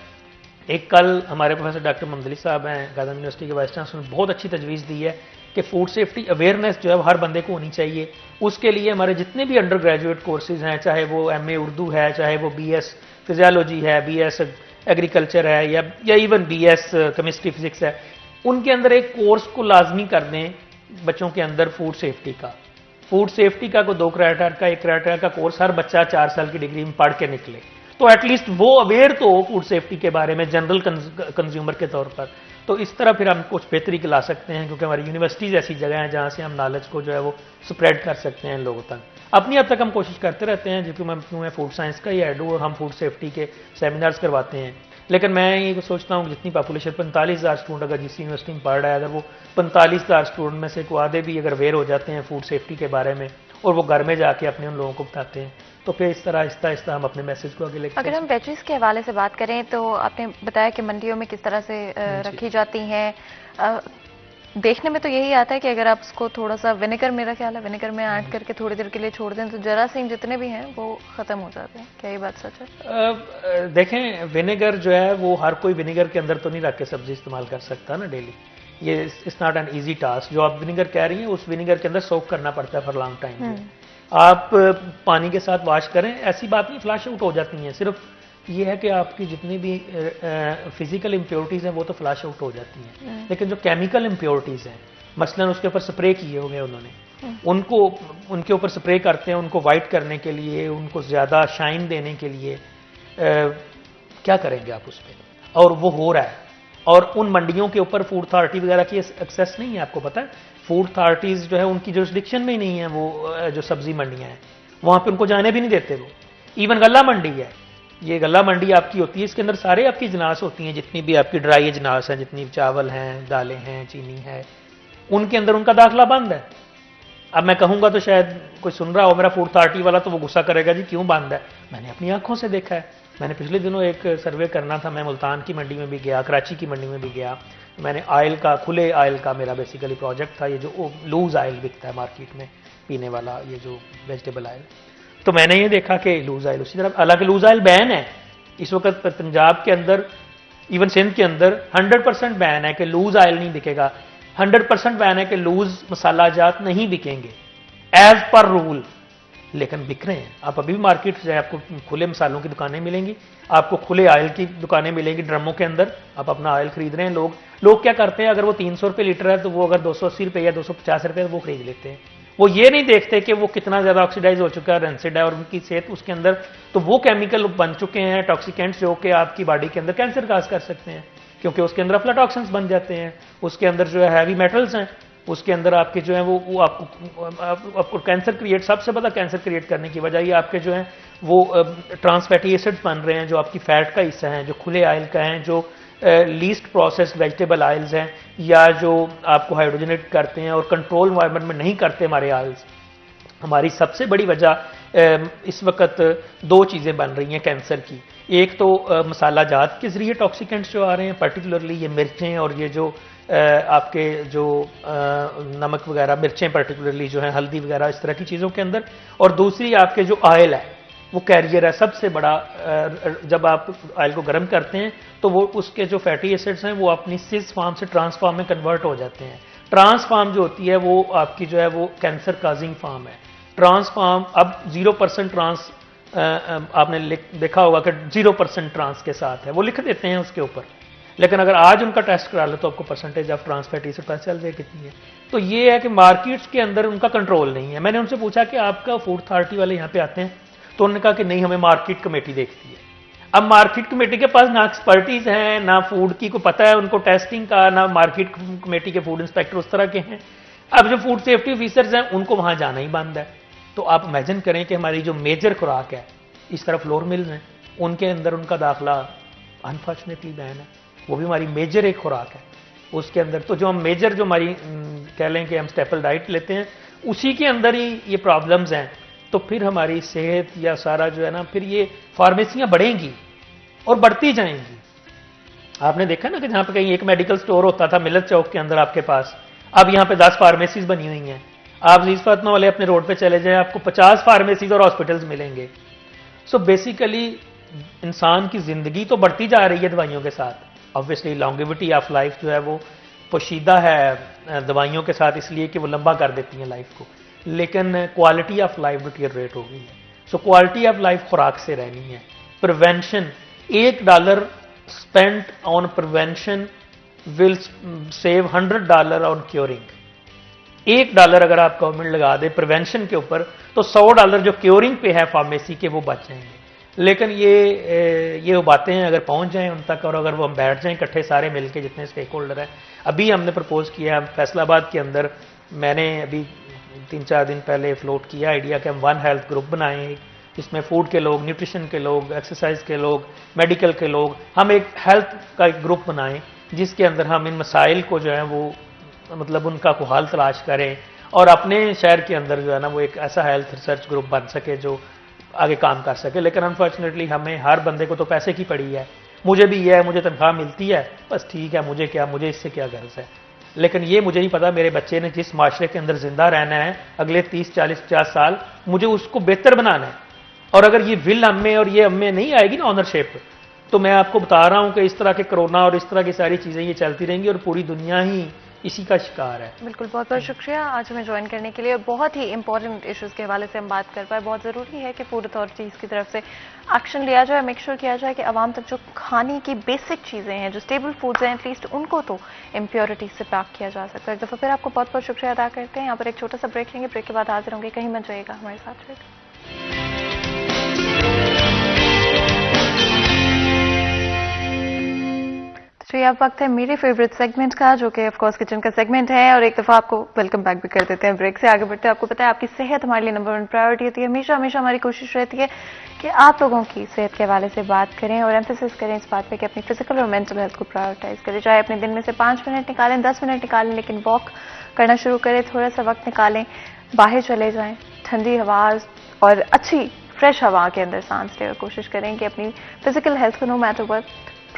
Speaker 5: ایک کل ہمارے پروفیسر ڈاکٹر محمد علی صاحب ہیں غازی یونیورسٹی کے وائس چانسلر نے بہت اچھی تجویز دی ہے کہ فوڈ سیفٹی اویئرنیس جو ہے وہ ہر بندے کو ہونی چاہیے. اس کے لیے ہمارے جتنے بھی انڈر گریجویٹ کورسز ہیں، چاہے وہ ایم اے اردو ہے، چاہے وہ بی ایس فزیالوجی ہے، بی ایس ایگریکلچر ہے، یا even B S chemistry physics ہے، ان کے اندر ایک کورس کو لازمی کر دیں بچوں کے اندر فوڈ سیفٹی کا. فوڈ سیفٹی کا کوئی 2 کریٹر کا 1 کریٹر کا کورس ہر بچہ 4 سال کی ڈگری میں پڑھ کے نکلے تو ایٹ لیسٹ وہ اویئر تو ہو فوڈ سیفٹی کے بارے میں جنرل کنزیومر کے طور پر. تو اس طرح پھر ہم کچھ بہتری لا سکتے ہیں، کیونکہ ہماری یونیورسٹیز ایسی جگہ ہیں جہاں سے ہم نالج کو جو ہے وہ سپریڈ کر سکتے ہیں لوگوں تک. اپنی حد تک ہم کوشش کرتے رہتے ہیں، کیونکہ میں فوڈ سائنس کا ہی ایڈ ہوں اور ہم فوڈ سیفٹی کے سیمینارز کرواتے ہیں. لیکن میں یہ سوچتا ہوں کہ جتنی پاپولیشن 45,000 اسٹوڈنٹ اگر جس یونیورسٹی میں پڑھ رہا ہے، اگر وہ 45,000 اسٹوڈنٹ میں سے کوئی آدھے بھی اگر اویئر ہو جاتے ہیں فوڈ سیفٹی کے بارے میں اور وہ گھر میں جا کے اپنے ان لوگوں کو بتاتے ہیں، تو پھر اس طرح آہستہ آہستہ ہم اپنے میسج کو آگے لے کے.
Speaker 1: اگر ہم ویجیز کے حوالے سے بات کریں تو آپ نے بتایا کہ منڈیوں میں کس طرح سے رکھی جاتی ہیں. دیکھنے میں تو یہی آتا ہے کہ اگر آپ اس کو تھوڑا سا ونیگر، میرا خیال ہے ونیگر میں ایڈ کر کے تھوڑی دیر کے لیے چھوڑ دیں تو جراثیم جتنے بھی ہیں وہ ختم ہو جاتے ہیں. کیا یہ بات سچ ہے؟
Speaker 5: دیکھیں ونیگر جو ہے وہ ہر کوئی ونیگر کے اندر تو نہیں رکھ کے سبزی استعمال کر سکتا نا ڈیلی. یہ it's not an easy task. جو آپ ونیگر کہہ رہی ہیں اس ونیگر کے اندر سوک کرنا پڑتا ہے فار لانگ ٹائم. آپ پانی کے ساتھ واش کریں، ایسی بات نہیں فلش آؤٹ ہو جاتی ہیں، صرف یہ ہے کہ آپ کی جتنی بھی فزیکل امپیورٹیز ہیں وہ تو فلش آؤٹ ہو جاتی ہیں، لیکن جو کیمیکل امپیورٹیز ہیں مثلا اس کے اوپر سپرے کیے ہوئے انہوں نے، ان کے اوپر سپرے کرتے ہیں ان کو وائٹ کرنے کے لیے، ان کو زیادہ شائن دینے کے لیے. کیا کریں گے آپ اس پہ؟ اور وہ ہو رہا ہے. اور ان منڈیوں کے اوپر فوڈ اتھارٹی وغیرہ کی ایکسیس نہیں ہے. آپ کو پتہ ہے فوڈ اتھارٹیز جو ہے ان کی جورسڈکشن میں ہی نہیں ہے. وہ جو سبزی منڈیاں ہیں وہاں پہ ان کو جانے بھی نہیں دیتے. وہ ایون غلہ منڈی ہے، یہ غلہ منڈی آپ کی ہوتی ہے، اس کے اندر سارے آپ کی اجناس ہوتی ہیں، جتنی بھی آپ کی ڈرائی اجناس ہیں، جتنی چاول ہیں، دالیں ہیں، چینی ہے، ان کے اندر ان کا داخلہ بند ہے. اب میں کہوں گا تو شاید کوئی سن رہا ہو میرا فوڈ اتھارٹی والا تو وہ غصہ کرے گا جی کیوں بند ہے. میں نے اپنی آنکھوں سے دیکھا ہے. میں نے پچھلے دنوں ایک سروے کرنا تھا، میں ملتان کی منڈی میں بھی گیا، کراچی کی منڈی میں بھی گیا. میں نے آئل کا، کھلے آئل کا میرا بیسیکلی پروجیکٹ تھا، یہ جو لوز آئل بکتا ہے مارکیٹ میں پینے والا، یہ جو ویجیٹیبل آئل. تو میں نے یہ دیکھا کہ لوز آئل اسی طرح، حالانکہ لوز آئل بین ہے اس وقت پنجاب کے اندر، ایون سندھ کے اندر 100% بین ہے کہ لوز آئل نہیں بکے گا، 100% بین ہے کہ لوز مسالہ جات نہیں بکیں گے ایز پر رول، لیکن بک رہے ہیں. آپ ابھی بھی مارکیٹ سے آپ کو کھلے مسالوں کی دکانیں ملیں گی، آپ کو کھلے آئل کی دکانیں ملیں گی ڈرموں کے اندر، آپ اپنا آئل خرید رہے ہیں. لوگ کیا کرتے ہیں، اگر وہ 300 روپے لیٹر ہے تو وہ اگر 280 روپے یا 250 روپے وہ خرید لیتے ہیں. وہ یہ نہیں دیکھتے کہ وہ کتنا زیادہ آکسیڈائز ہو چکا ہے، رینسڈ ہے، اور ان کی صحت اس کے اندر تو وہ کیمیکل بن چکے ہیں ٹاکسیکینٹس جو کہ آپ کی باڈی کے اندر کینسر کاز کر سکتے ہیں، کیونکہ اس کے اندر افلاٹاکسنس بن جاتے ہیں، اس کے اندر جو ہے ہیوی میٹلز ہیں، اس کے اندر آپ کے جو ہیں وہ آپ کو کینسر کریٹ، سب سے بڑا کینسر کریٹ کرنے کی وجہ یہ آپ کے جو ہیں وہ ٹرانس فیٹی ایسڈز بن رہے ہیں جو آپ کی فیٹ کا حصہ ہیں، جو کھلے آئل کا ہیں، جو لیسٹ پروسیسڈ ویجیٹیبل آئلز ہیں، یا جو آپ کو ہائیڈروجنیٹ کرتے ہیں اور کنٹرول انوائرمنٹ میں نہیں کرتے ہمارے آئلز. ہماری سب سے بڑی وجہ اس وقت دو چیزیں بن رہی ہیں کینسر کی. ایک تو مسالہ جات کے ذریعے ٹاکسیکینٹس جو آ رہے ہیں، پرٹیکولرلی یہ مرچیں اور یہ جو آپ کے جو نمک وغیرہ، مرچیں پرٹیکولرلی جو ہیں، ہلدی وغیرہ اس طرح کی چیزوں کے اندر، اور دوسری آپ کے جو آئل ہے وہ کیریئر ہے سب سے بڑا. جب آپ آئل کو گرم کرتے ہیں تو وہ اس کے جو فیٹی ایسڈز ہیں وہ اپنی سز فارم سے ٹرانس فارم میں کنورٹ ہو جاتے ہیں. ٹرانس فارم جو ہوتی ہے وہ آپ کی جو ہے وہ کینسر کازنگ فارم ہے. ٹرانس فارم اب 0% ٹرانس آپ نے دیکھا ہوگا کہ 0% ٹرانس کے ساتھ ہے، وہ لکھ دیتے ہیں اس کے اوپر، لیکن اگر آج ان کا ٹیسٹ کرا لو تو آپ کو percentage of trans fatty acid پتہ چل جائے کتنی ہے. تو یہ ہے کہ مارکیٹس کے اندر ان کا کنٹرول نہیں ہے. میں نے ان سے پوچھا کہ آپ کا فوڈ اتھارٹی والے یہاں پہ آتے ہیں؟ تو انہوں نے کہا کہ نہیں، ہمیں مارکیٹ کمیٹی دیکھتی ہے. اب مارکیٹ کمیٹی کے پاس نہ ایکسپرٹیز ہیں، نہ فوڈ کی کو پتہ ہے ان کو ٹیسٹنگ کا، نہ مارکیٹ کمیٹی کے فوڈ انسپیکٹر اس طرح کے ہیں. اب جو فوڈ سیفٹی آفیسرز ہیں ان کو وہاں جانا ہی بند ہے. تو آپ امیجن کریں کہ ہماری جو میجر خوراک ہے، اس طرح فلور ملز ہیں، ان کے اندر ان کا داخلہ انفارچونیٹلی بین ہے. وہ بھی ہماری میجر ایک خوراک ہے اس کے اندر. تو جو ہم میجر جو ہماری کہہ لیں کہ ہم اسٹیپل ڈائٹ لیتے ہیں اسی کے اندر ہی یہ پرابلمز ہیں. تو پھر ہماری صحت یا سارا جو ہے نا، پھر یہ فارمیسیاں بڑھیں گی اور بڑھتی جائیں گی. آپ نے دیکھا نا کہ جہاں پہ کہیں ایک میڈیکل سٹور ہوتا تھا ملت چوک کے اندر آپ کے پاس، اب یہاں پہ 10 فارمیسیز بنی ہوئی ہیں. آپ عزیز فاطمہ والے اپنے روڈ پہ چلے جائیں، آپ کو 50 فارمیسیز اور ہاسپٹلز ملیں گے. سو بیسیکلی انسان کی زندگی تو بڑھتی جا رہی ہے دوائیوں کے ساتھ. آبویسلی لانگیوٹی آف لائف جو ہے وہ پوشیدہ ہے دوائیوں کے ساتھ، اس لیے کہ وہ لمبا کر دیتی ہیں لائف کو، لیکن کوالٹی آف لائف ڈیٹیریٹ ہو گئی ہے. سو کوالٹی آف لائف خوراک سے رہنی ہے. Prevention, $1 spend on prevention will save $100 on curing. $1 اگر آپ گورنمنٹ لگا دے پریونشن کے اوپر تو $100 جو کیورنگ پہ ہے فارمیسی کے وہ بچ جائیں گے. لیکن یہ باتیں اگر پہنچ جائیں ان تک، اور اگر وہ ہم بیٹھ جائیں اکٹھے سارے مل کے جتنے اسٹیک ہولڈر ہیں. ابھی ہم نے پرپوز کیا فیصل آباد کے اندر، میں نے ابھی 3-4 دن پہلے فلوٹ کیا آئیڈیا کہ ہم 1 ہیلتھ گروپ بنائیں، جس میں فوڈ کے لوگ، نیوٹریشن کے لوگ، ایکسرسائز کے لوگ، میڈیکل کے لوگ، ہم ایک ہیلتھ کا ایک گروپ بنائیں جس کے اندر ہم ان مسائل کو جو ہے وہ مطلب ان کا کو حل تلاش کریں، اور اپنے شہر کے اندر جو ہے نا وہ ایک ایسا ہیلتھ ریسرچ گروپ بن سکے جو آگے کام کر سکے. لیکن انفارچونیٹلی ہمیں ہر بندے کو تو پیسے کی پڑی ہے. مجھے بھی یہ ہے، مجھے تنخواہ ملتی ہے، بس ٹھیک ہے، مجھے اس سے کیا غرض ہے. لیکن یہ مجھے نہیں پتا میرے بچے نے جس معاشرے کے اندر زندہ رہنا ہے اگلے 30-40-50 سال، مجھے اس کو بہتر بنانا ہے. اور اگر یہ ول ہم میں اور یہ ہم میں نہیں آئے گی نا آنرشپ، تو میں آپ کو بتا رہا ہوں کہ اس طرح کے کرونا اور اس طرح کی ساری چیزیں یہ چلتی رہیں گی اور پوری دنیا ہی اسی کا شکار ہے.
Speaker 1: بالکل، بہت بہت شکریہ آج ہمیں جوائن کرنے کے لیے. بہت ہی امپورٹنٹ ایشوز کے حوالے سے ہم بات کر پائے. بہت ضروری ہے کہ فوڈ اتھارٹیز کی طرف سے ایکشن لیا جائے، میک شور کیا جائے کہ عوام تک جو کھانے کی بیسک چیزیں ہیں، جو اسٹیبل فوڈز ہیں، ایٹ لیسٹ ان کو تو امپیورٹیز سے پاک کیا جا سکتا ہے. ایک دفعہ پھر آپ کو بہت بہت شکریہ ادا کرتے ہیں. یہاں پر ایک چھوٹا سا بریک لیں گے، بریک کے بعد حاضر ہوں گے. کہیں مت جائیے گا، ہمارے ساتھ رہے گا. چلیے اب وقت ہے میرے فیوریٹ سیگمنٹ کا، جو کہ آف کورس کچن کا سیگمنٹ ہے. اور ایک دفعہ آپ کو ویلکم بیک بھی کر دیتے ہیں. بریک سے آگے بڑھتے ہیں. آپ کو پتا ہے آپ کی صحت ہمارے لیے نمبر 1 پرائیورٹی ہوتی ہے. ہمیشہ ہماری کوشش رہتی ہے کہ آپ لوگوں کی صحت کے حوالے سے بات کریں اور ایمفیسس کریں اس بات پہ کہ اپنی فزیکل اور مینٹل ہیلتھ کو پرائیورٹائز کریں. چاہے اپنے دن میں سے 5 منٹ نکالیں، 10 منٹ نکالیں، لیکن واک کرنا شروع کریں. تھوڑا سا وقت نکالیں، باہر چلے جائیں، ٹھنڈی ہوا اور اچھی فریش ہوا کے اندر سانس لیں، اور کوشش کریں کہ اپنی فزیکل ہیلتھ کو نو میٹر وٹ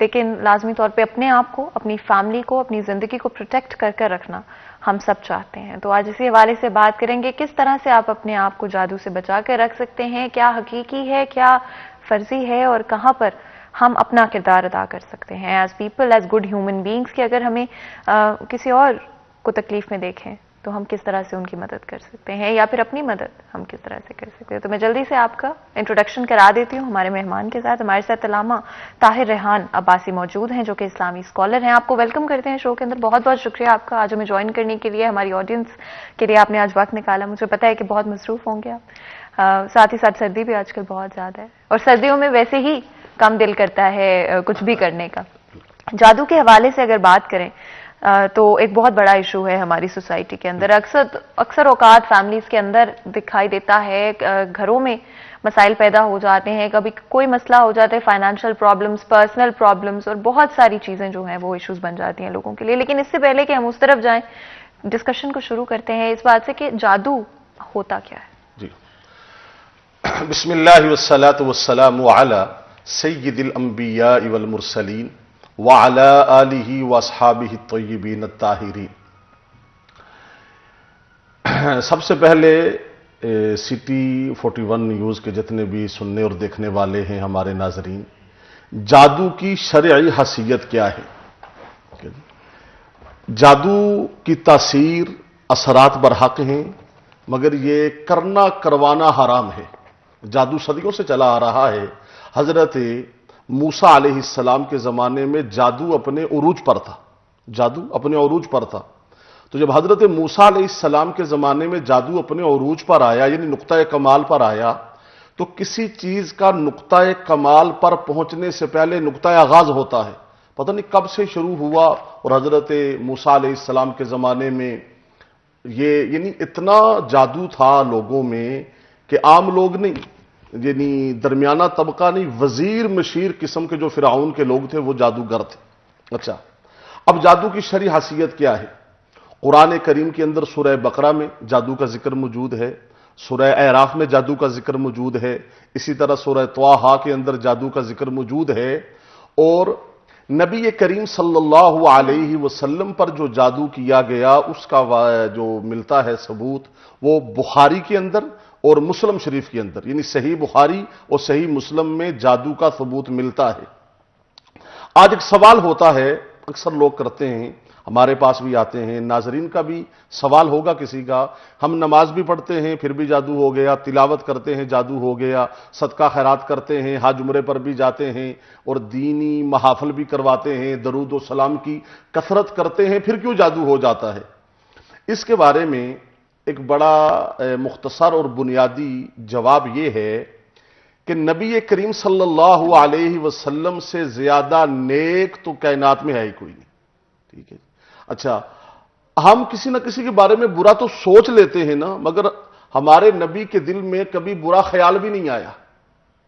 Speaker 1: لیکن لازمی طور پہ اپنے آپ کو، اپنی فیملی کو، اپنی زندگی کو پروٹیکٹ کر کر رکھنا ہم سب چاہتے ہیں. تو آج اسی حوالے سے بات کریں گے کس طرح سے آپ اپنے آپ کو جادو سے بچا کر رکھ سکتے ہیں، کیا حقیقی ہے، کیا فرضی ہے، اور کہاں پر ہم اپنا کردار ادا کر سکتے ہیں as people, as good human beings, کہ اگر ہمیں کسی اور کو تکلیف میں دیکھیں تو ہم کس طرح سے ان کی مدد کر سکتے ہیں، یا پھر اپنی مدد ہم کس طرح سے کر سکتے ہیں. تو میں جلدی سے آپ کا انٹروڈکشن کرا دیتی ہوں ہمارے مہمان کے ساتھ. ہمارے ساتھ علامہ طاہر ریحان عباسی موجود ہیں جو کہ اسلامی اسکالر ہیں. آپ کو ویلکم کرتے ہیں شو کے اندر. بہت بہت شکریہ آپ کا آج ہمیں جوائن کرنے کے لیے. ہماری آڈینس کے لیے آپ نے آج وقت نکالا. مجھے پتا ہے کہ بہت مصروف ہوں گے آپ. ساتھ ہی ساتھ سردی بھی آج کل بہت زیادہ ہے، اور سردیوں میں ویسے ہی کم دل کرتا ہے کچھ بھی کرنے کا. جادو کے حوالے سے اگر بات کریں تو ایک بہت بڑا ایشو ہے ہماری سوسائٹی کے اندر. اکثر اوقات فیملیز کے اندر دکھائی دیتا ہے، گھروں میں مسائل پیدا ہو جاتے ہیں، کبھی کوئی مسئلہ ہو جاتا ہے، فائنینشیل پرابلمز، پرسنل پرابلمز، اور بہت ساری چیزیں جو ہیں وہ ایشوز بن جاتی ہیں لوگوں کے لیے. لیکن اس سے پہلے کہ ہم اس طرف جائیں، ڈسکشن کو شروع کرتے ہیں اس بات سے کہ جادو ہوتا کیا ہے.
Speaker 8: جی، بسم اللہ والصلاة والسلام علی سید الانبیاء والمرسلین وعلی آلہ واصحابہ الطیبین الطاہرین. سب سے پہلے سٹی 41 نیوز کے جتنے بھی سننے اور دیکھنے والے ہیں ہمارے ناظرین، جادو کی شرعی حیثیت کیا ہے؟ جادو کی تاثیر، اثرات برحق ہیں، مگر یہ کرنا کروانا حرام ہے. جادو صدیوں سے چلا آ رہا ہے. حضرت موسیٰ علیہ السلام کے زمانے میں جادو اپنے عروج پر تھا. جادو اپنے عروج پر تھا. تو جب حضرت موسیٰ علیہ السلام کے زمانے میں جادو اپنے عروج پر آیا، یعنی نقطہ کمال پر آیا، تو کسی چیز کا نقطہ کمال پر پہنچنے سے پہلے نقطہ آغاز ہوتا ہے. پتہ نہیں کب سے شروع ہوا، اور حضرت موسیٰ علیہ السلام کے زمانے میں یہ یعنی اتنا جادو تھا لوگوں میں کہ عام لوگ نہیں، یعنی درمیانہ طبقہ نہیں، وزیر مشیر قسم کے جو فرعون کے لوگ تھے وہ جادوگر تھے. اچھا، اب جادو کی شرعی حیثیت کیا ہے؟ قرآن کریم کے اندر سورہ بقرہ میں جادو کا ذکر موجود ہے، سورہ اعراف میں جادو کا ذکر موجود ہے، اسی طرح سورہ طٰہٰ کے اندر جادو کا ذکر موجود ہے. اور نبی کریم صلی اللہ علیہ وسلم پر جو جادو کیا گیا اس کا جو ملتا ہے ثبوت، وہ بخاری کے اندر اور مسلم شریف کے اندر، یعنی صحیح بخاری اور صحیح مسلم میں جادو کا ثبوت ملتا ہے. آج ایک سوال ہوتا ہے، اکثر لوگ کرتے ہیں، ہمارے پاس بھی آتے ہیں، ناظرین کا بھی سوال ہوگا کسی کا، ہم نماز بھی پڑھتے ہیں پھر بھی جادو ہو گیا، تلاوت کرتے ہیں جادو ہو گیا، صدقہ خیرات کرتے ہیں، حج عمرے پر بھی جاتے ہیں، اور دینی محافل بھی کرواتے ہیں، درود و سلام کی کثرت کرتے ہیں، پھر کیوں جادو ہو جاتا ہے؟ اس کے بارے میں ایک بڑا مختصر اور بنیادی جواب یہ ہے کہ نبی کریم صلی اللہ علیہ وسلم سے زیادہ نیک تو کائنات میں ہے ہی کوئی نہیں. ٹھیک ہے. اچھا، ہم کسی نہ کسی کے بارے میں برا تو سوچ لیتے ہیں نا، مگر ہمارے نبی کے دل میں کبھی برا خیال بھی نہیں آیا.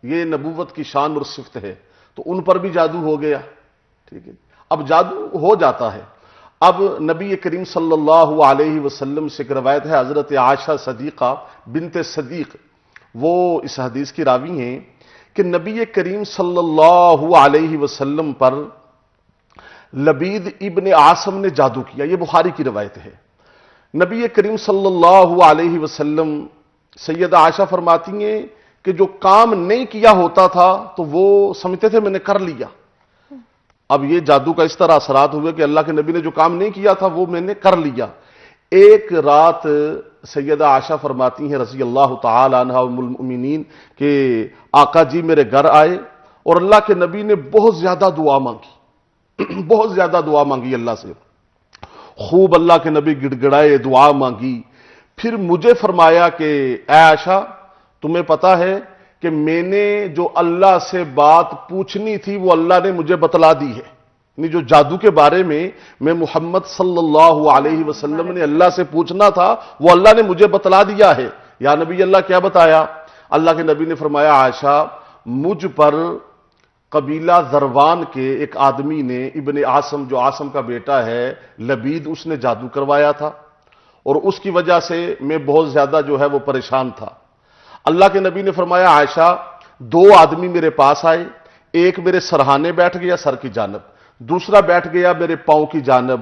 Speaker 8: یہ نبوت کی شان اور صفت ہے. تو ان پر بھی جادو ہو گیا. ٹھیک ہے. اب جادو ہو جاتا ہے. اب نبی کریم صلی اللہ علیہ وسلم سے ایک روایت ہے، حضرت عائشہ صدیقہ بنت صدیق، وہ اس حدیث کی راوی ہیں کہ نبی کریم صلی اللہ علیہ وسلم پر لبید ابن عاصم نے جادو کیا. یہ بخاری کی روایت ہے. نبی کریم صلی اللہ علیہ وسلم، سیدہ عائشہ فرماتی ہیں کہ جو کام نہیں کیا ہوتا تھا تو وہ سمجھتے تھے میں نے کر لیا. اب یہ جادو کا اس طرح اثرات ہوئے کہ اللہ کے نبی نے جو کام نہیں کیا تھا وہ میں نے کر لیا. ایک رات سیدہ عائشہ فرماتی ہیں رضی اللہ تعالی عنہا ام المؤمنین کہ آقا جی میرے گھر آئے اور اللہ کے نبی نے بہت زیادہ دعا مانگی، بہت زیادہ دعا مانگی اللہ سے. خوب اللہ کے نبی گڑ گڑائے، دعا مانگی. پھر مجھے فرمایا کہ اے عائشہ تمہیں پتا ہے کہ میں نے جو اللہ سے بات پوچھنی تھی وہ اللہ نے مجھے بتلا دی ہے. یعنی جو جادو کے بارے میں محمد صلی اللہ علیہ وسلم نے اللہ سے پوچھنا تھا وہ اللہ نے مجھے بتلا دیا ہے. یا نبی اللہ کیا بتایا؟ اللہ کے نبی نے فرمایا عائشہ مجھ پر قبیلہ ذروان کے ایک آدمی نے، ابن عاصم جو عاصم کا بیٹا ہے لبید، اس نے جادو کروایا تھا اور اس کی وجہ سے میں بہت زیادہ جو ہے وہ پریشان تھا. اللہ کے نبی نے فرمایا عائشہ دو آدمی میرے پاس آئے، ایک میرے سرہانے بیٹھ گیا سر کی جانب, دوسرا بیٹھ گیا میرے پاؤں کی جانب.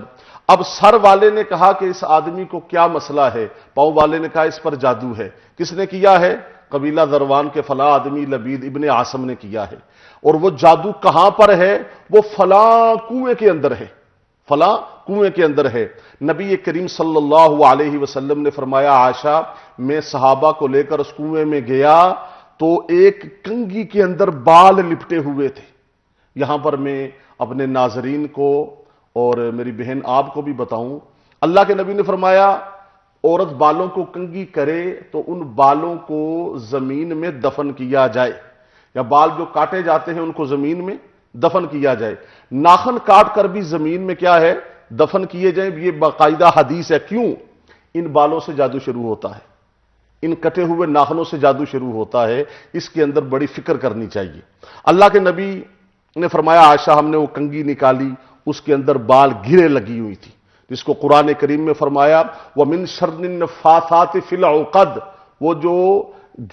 Speaker 8: اب سر والے نے کہا کہ اس آدمی کو کیا مسئلہ ہے, پاؤں والے نے کہا اس پر جادو ہے. کس نے کیا ہے؟ قبیلہ ذروان کے فلاں آدمی لبید ابن عاصم نے کیا ہے. اور وہ جادو کہاں پر ہے؟ وہ فلاں کنویں کے اندر ہے, فلاں کنویں کے اندر ہے. نبی کریم صلی اللہ علیہ وسلم نے فرمایا, عائشہ میں صحابہ کو لے کر اس کنویں میں گیا تو ایک کنگھی کے اندر بال لپٹے ہوئے تھے. یہاں پر میں اپنے ناظرین کو اور میری بہن آپ کو بھی بتاؤں, اللہ کے نبی نے فرمایا عورت بالوں کو کنگھی کرے تو ان بالوں کو زمین میں دفن کیا جائے, یا بال جو کاٹے جاتے ہیں ان کو زمین میں دفن کیا جائے. ناخن کاٹ کر بھی زمین میں کیا ہے؟ دفن کیے جائیں. یہ باقاعدہ حدیث ہے. کیوں؟ ان بالوں سے جادو شروع ہوتا ہے, ان کٹے ہوئے ناخنوں سے جادو شروع ہوتا ہے. اس کے اندر بڑی فکر کرنی چاہیے. اللہ کے نبی نے فرمایا, عائشہ ہم نے وہ کنگھی نکالی, اس کے اندر بال گرے لگی ہوئی تھی, جس کو قرآن کریم میں فرمایا وَمِن شَرِّ النَّفَّاثَاتِ فِي الْعُقَدِ, وہ جو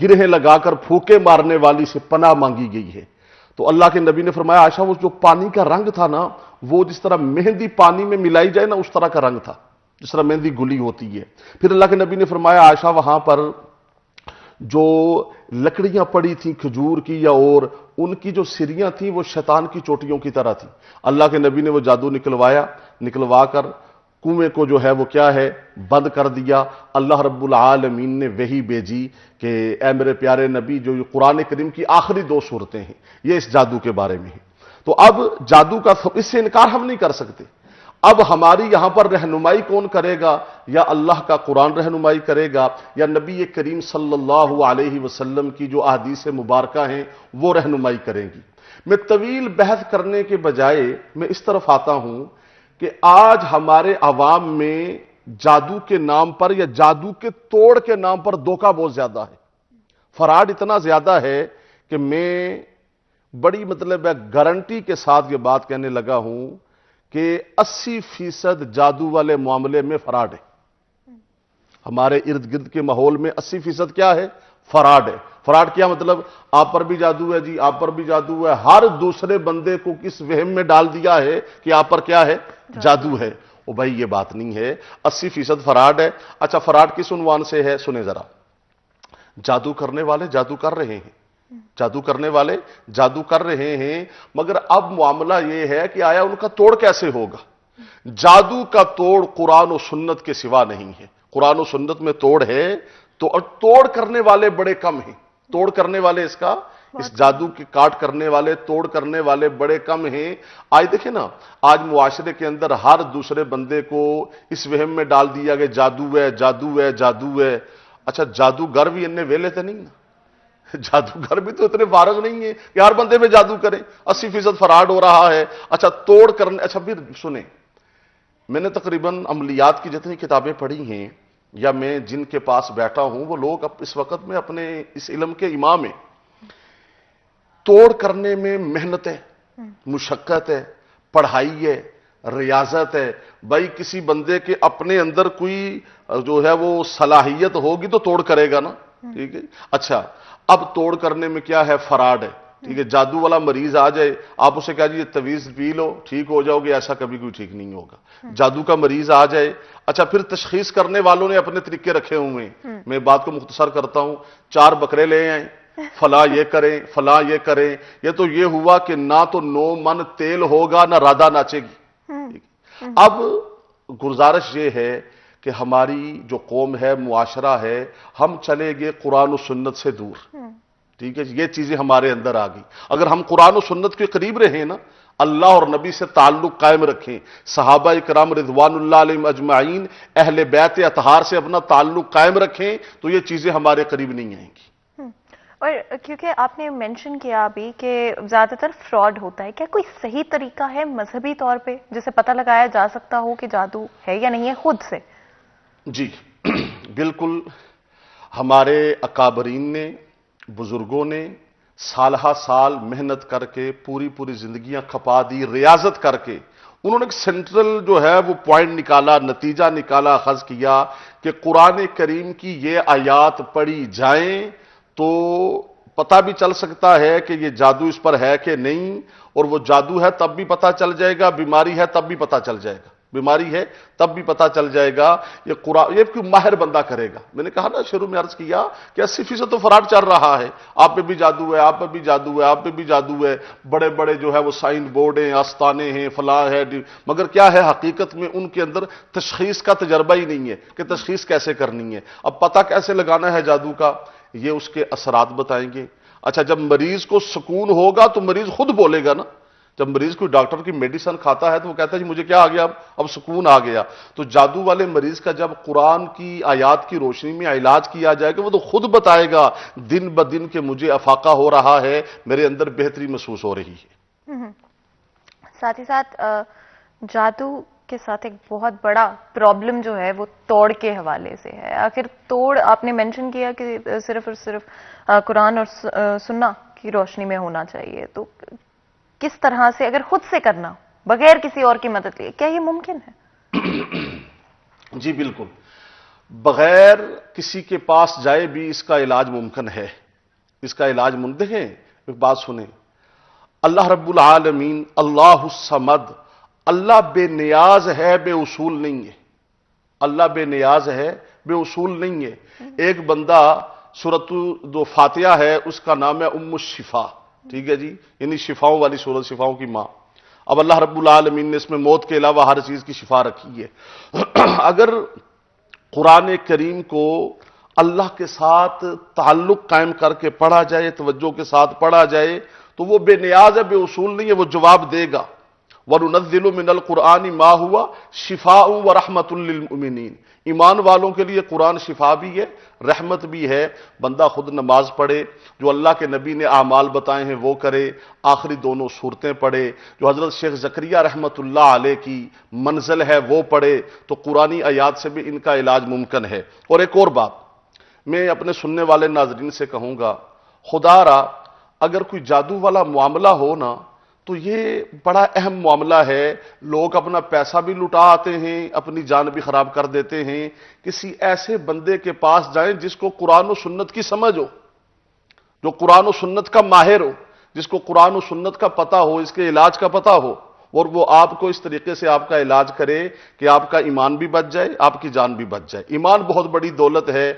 Speaker 8: گرہیں لگا کر پھوکے مارنے والی سے پناہ مانگی گئی ہے. تو اللہ کے نبی نے فرمایا, عائشہ وہ جو پانی کا رنگ تھا نا, وہ جس طرح مہندی پانی میں ملائی جائے نا اس طرح کا رنگ تھا, جس طرح مہندی گلی ہوتی ہے. پھر اللہ کے نبی نے فرمایا, عائشہ وہاں پر جو لکڑیاں پڑی تھیں کھجور کی یا اور, ان کی جو سریاں تھیں وہ شیطان کی چوٹیوں کی طرح تھیں. اللہ کے نبی نے وہ جادو نکلوایا, نکلوا کر کنویں کو جو ہے وہ کیا ہے بند کر دیا. اللہ رب العالمین نے وحی بھیجی کہ اے میرے پیارے نبی, جو یہ قرآن کریم کی آخری 2 سورتیں ہیں یہ اس جادو کے بارے میں ہیں. تو اب جادو کا اس سے انکار ہم نہیں کر سکتے. اب ہماری یہاں پر رہنمائی کون کرے گا؟ یا اللہ کا قرآن رہنمائی کرے گا, یا نبی کریم صلی اللہ علیہ وسلم کی جو احادیث مبارکہ ہیں وہ رہنمائی کریں گی. میں طویل بحث کرنے کے بجائے میں اس طرف آتا ہوں کہ آج ہمارے عوام میں جادو کے نام پر یا جادو کے توڑ کے نام پر دھوکہ بہت زیادہ ہے, فراڈ اتنا زیادہ ہے کہ میں بڑی گارنٹی کے ساتھ یہ بات کہنے لگا ہوں کہ 80% جادو والے معاملے میں فراڈ ہے. ہمارے ارد گرد کے ماحول میں 80% کیا ہے؟ فراڈ ہے. فراڈ کیا مطلب؟ آپ پر بھی جادو ہے جی, آپ پر بھی جادو ہے. ہر دوسرے بندے کو کس وہم میں ڈال دیا ہے کہ آپ پر کیا ہے؟ جادو ہے. او بھائی یہ بات نہیں ہے, 80% فراڈ ہے. اچھا فراڈ کس عنوان سے ہے سنیں ذرا. جادو کرنے والے جادو کر رہے ہیں, جادو کرنے والے جادو کر رہے ہیں, مگر اب معاملہ یہ ہے کہ آیا ان کا توڑ کیسے ہوگا؟ جادو کا توڑ قرآن و سنت کے سوا نہیں ہے. قرآن و سنت میں توڑ ہے تو توڑ کرنے والے بڑے کم ہیں. توڑ کرنے والے اس جادو کی کاٹ کرنے والے, توڑ کرنے والے بڑے کم ہیں. آج دیکھیں نا, آج معاشرے کے اندر ہر دوسرے بندے کو اس وہم میں ڈال دیا کہ جادو ہے جادو ہے جادو ہے. اچھا جادوگر بھی انہیں ویلے تھے نہیں نا, جادوگر بھی تو اتنے فارغ نہیں ہیں کہ ہر بندے میں جادو کریں. 80% فراڈ ہو رہا ہے. اچھا توڑ کرنے, اچھا پھر سنیں, میں نے تقریباً عملیات کی جتنی کتابیں پڑھی ہیں یا میں جن کے پاس بیٹھا ہوں وہ لوگ اس وقت میں اپنے اس علم کے امام ہیں. توڑ کرنے میں محنت ہے, مشقت ہے, پڑھائی ہے, ریاضت ہے. بھائی کسی بندے کے اپنے اندر کوئی جو ہے وہ صلاحیت ہوگی تو توڑ کرے گا نا, ٹھیک ہے. اچھا اب توڑ کرنے میں کیا ہے؟ فراڈ ہے. ٹھیک ہے, جادو والا مریض آ جائے, آپ اسے کہا جی یہ تویز پی لو ٹھیک ہو جاؤ گے, ایسا کبھی کوئی ٹھیک نہیں ہوگا. جادو کا مریض آ جائے, اچھا پھر تشخیص کرنے والوں نے اپنے طریقے رکھے ہوئے ہیں. میں بات کو مختصر کرتا ہوں, 4 بکرے لے آئیں, فلاں یہ کریں فلاں یہ کریں. یہ تو یہ ہوا کہ نہ تو 9 من تیل ہوگا نہ رادھا ناچے گی. اب گزارش یہ ہے کہ ہماری جو قوم ہے, معاشرہ ہے, ہم چلے گئے قرآن و سنت سے دور. ٹھیک ہے, یہ چیزیں ہمارے اندر آ گئی. اگر ہم قرآن و سنت کے قریب رہیں نا, اللہ اور نبی سے تعلق قائم رکھیں, صحابہ اکرام رضوان اللہ علیہم اجمعین, اہل بیت اطہار سے اپنا تعلق قائم رکھیں, تو یہ چیزیں ہمارے قریب نہیں آئیں گی.
Speaker 1: اور کیونکہ آپ نے منشن کیا ابھی کہ زیادہ تر فراڈ ہوتا ہے, کیا کوئی صحیح طریقہ ہے مذہبی طور پہ جسے پتہ لگایا جا سکتا ہو کہ جادو ہے یا نہیں ہے خود سے؟
Speaker 8: جی بالکل. ہمارے اکابرین نے, بزرگوں نے سالہ سال محنت کر کے پوری زندگیاں کھپا دی, ریاضت کر کے انہوں نے ایک سینٹرل جو ہے وہ پوائنٹ نکالا, نتیجہ نکالا, اخذ کیا کہ قرآن کریم کی یہ آیات پڑھی جائیں تو پتہ بھی چل سکتا ہے کہ یہ جادو اس پر ہے کہ نہیں، اور وہ جادو ہے تب بھی پتہ چل جائے گا، بیماری ہے تب بھی پتہ چل جائے گا، بیماری ہے تب بھی پتہ چل جائے گا۔ یہ قرآن، یہ کوئی ماہر بندہ کرے گا۔ میں نے کہا نا شروع میں عرض کیا کہ 80% تو فراڈ چل رہا ہے، آپ پہ بھی جادو ہے، آپ پہ بھی جادو ہے، آپ پہ بھی جادو ہے، بڑے بڑے جو ہے وہ سائن بورڈ ہیں، آستانے ہیں، فلاں ہے، مگر کیا ہے حقیقت میں ان کے اندر تشخیص کا تجربہ ہی نہیں ہے کہ تشخیص کیسے کرنی ہے۔ اب پتہ کیسے لگانا ہے جادو کا، یہ اس کے اثرات بتائیں گے۔ اچھا، جب مریض کو سکون ہوگا تو مریض خود بولے گا نا۔ جب مریض کوئی ڈاکٹر کی میڈیسن کھاتا ہے تو وہ کہتا ہے جی مجھے کیا آ گیا، اب سکون آ گیا۔ تو جادو والے مریض کا جب قرآن کی آیات کی روشنی میں علاج کیا جائے گا، وہ تو خود بتائے گا دن بدن کہ مجھے افاقہ ہو رہا ہے، میرے اندر بہتری محسوس ہو رہی ہے۔
Speaker 1: ساتھ ہی ساتھ جادو کے ساتھ ایک بہت بڑا پرابلم جو ہے وہ توڑ کے حوالے سے ہے۔ آخر توڑ آپ نے مینشن کیا کہ صرف اور صرف قرآن اور سنہ کی روشنی میں ہونا چاہیے، تو کس طرح سے اگر خود سے کرنا بغیر کسی اور کی مدد لیے، کیا یہ ممکن ہے؟
Speaker 8: جی بالکل، بغیر کسی کے پاس جائے بھی اس کا علاج ممکن ہے۔ اس کا علاج دیکھیں ایک بات سنیں، اللہ رب العالمین اللہ الصمد، اللہ بے نیاز ہے، بے اصول نہیں ہے۔ اللہ بے نیاز ہے، بے اصول نہیں ہے۔ ایک بندہ سورۃ جو فاتحہ ہے اس کا نام ہے ام الشفا، ٹھیک ہے جی، یعنی شفاؤں والی سورت، شفاؤں کی ماں۔ اب اللہ رب العالمین نے اس میں موت کے علاوہ ہر چیز کی شفا رکھی ہے۔ اگر قرآن کریم کو اللہ کے ساتھ تعلق قائم کر کے پڑھا جائے، توجہ کے ساتھ پڑھا جائے، تو وہ بے نیاز ہے، بے اصول نہیں ہے، وہ جواب دے گا۔ وَنُنَزِّلُ مِنَ الْقُرْآنِ مَا هُوَ شِفَاءٌ وَرَحْمَةٌ لِّلْمُؤْمِنِينَ۔ ایمان والوں کے لیے قرآن شفا بھی ہے، رحمت بھی ہے۔ بندہ خود نماز پڑھے، جو اللہ کے نبی نے اعمال بتائے ہیں وہ کرے، آخری دونوں صورتیں پڑھے، جو حضرت شیخ زکریا رحمۃ اللہ علیہ کی منزل ہے وہ پڑھے، تو قرآنی آیات سے بھی ان کا علاج ممکن ہے۔ اور ایک اور بات میں اپنے سننے والے ناظرین سے کہوں گا، خدا را اگر کوئی جادو والا معاملہ ہو نا تو یہ بڑا اہم معاملہ ہے۔ لوگ اپنا پیسہ بھی لٹا آتے ہیں، اپنی جان بھی خراب کر دیتے ہیں۔ کسی ایسے بندے کے پاس جائیں جس کو قرآن و سنت کی سمجھ ہو، جو قرآن و سنت کا ماہر ہو، جس کو قرآن و سنت کا پتہ ہو، اس کے علاج کا پتہ ہو، اور وہ آپ کو اس طریقے سے آپ کا علاج کرے کہ آپ کا ایمان بھی بچ جائے، آپ کی جان بھی بچ جائے۔ ایمان بہت بڑی دولت ہے۔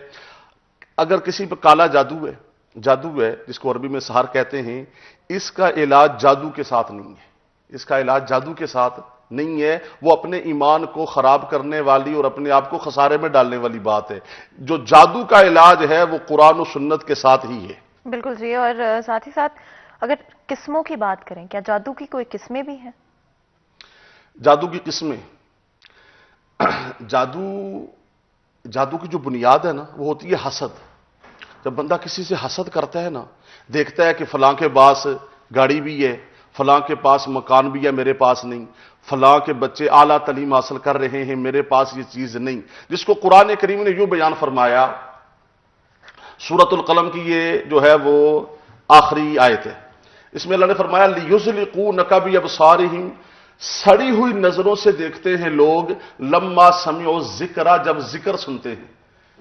Speaker 8: اگر کسی پہ کالا جادو ہے جس کو عربی میں سحر کہتے ہیں، اس کا علاج جادو کے ساتھ نہیں ہے، اس کا علاج جادو کے ساتھ نہیں ہے۔ وہ اپنے ایمان کو خراب کرنے والی اور اپنے آپ کو خسارے میں ڈالنے والی بات ہے۔ جو جادو کا علاج ہے وہ قرآن و سنت کے ساتھ ہی ہے۔
Speaker 1: بالکل جی، اور ساتھ ہی ساتھ اگر قسموں کی بات کریں، کیا جادو کی کوئی قسمیں بھی ہیں؟
Speaker 8: جادو کی قسمیں، جادو کی جو بنیاد ہے نا وہ ہوتی ہے حسد۔ جب بندہ کسی سے حسد کرتا ہے نا، دیکھتا ہے کہ فلاں کے پاس گاڑی بھی ہے، فلاں کے پاس مکان بھی ہے، میرے پاس نہیں، فلاں کے بچے اعلیٰ تعلیم حاصل کر رہے ہیں، میرے پاس یہ چیز نہیں، جس کو قرآن کریم نے یوں بیان فرمایا، سورۃ القلم کی یہ جو ہے وہ آخری آیت ہے، اس میں اللہ نے فرمایا لِيُزْلِقُونَكَ بِأَبْصَارِهِمْ، سڑی ہوئی نظروں سے دیکھتے ہیں لوگ، لما سمعوا الذکر، جب ذکر سنتے ہیں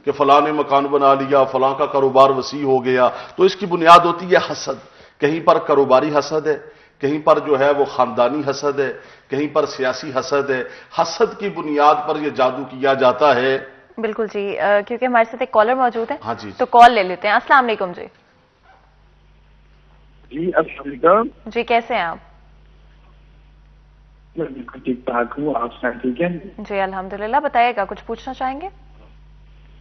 Speaker 8: کہ فلاں نے مکان بنا لیا، فلاں کا کاروبار وسیع ہو گیا، تو اس کی بنیاد ہوتی ہے حسد۔ کہیں پر کاروباری حسد ہے، کہیں پر جو ہے وہ خاندانی حسد ہے، کہیں پر سیاسی حسد ہے۔ حسد کی بنیاد پر یہ جادو کیا جاتا ہے۔
Speaker 1: بالکل جی، کیونکہ ہمارے ساتھ ایک کالر موجود ہے،
Speaker 8: ہاں جی،
Speaker 1: تو کال لے لیتے ہیں۔ السلام علیکم جی۔
Speaker 9: جی السلام علیکم
Speaker 1: جی، کیسے ہیں آپ؟
Speaker 9: میں بالکل ٹھیک ٹھاک ہوں، آپ سے ٹھیک ہیں؟
Speaker 1: جی الحمدللہ، بتائیے گا، کچھ پوچھنا چاہیں گے؟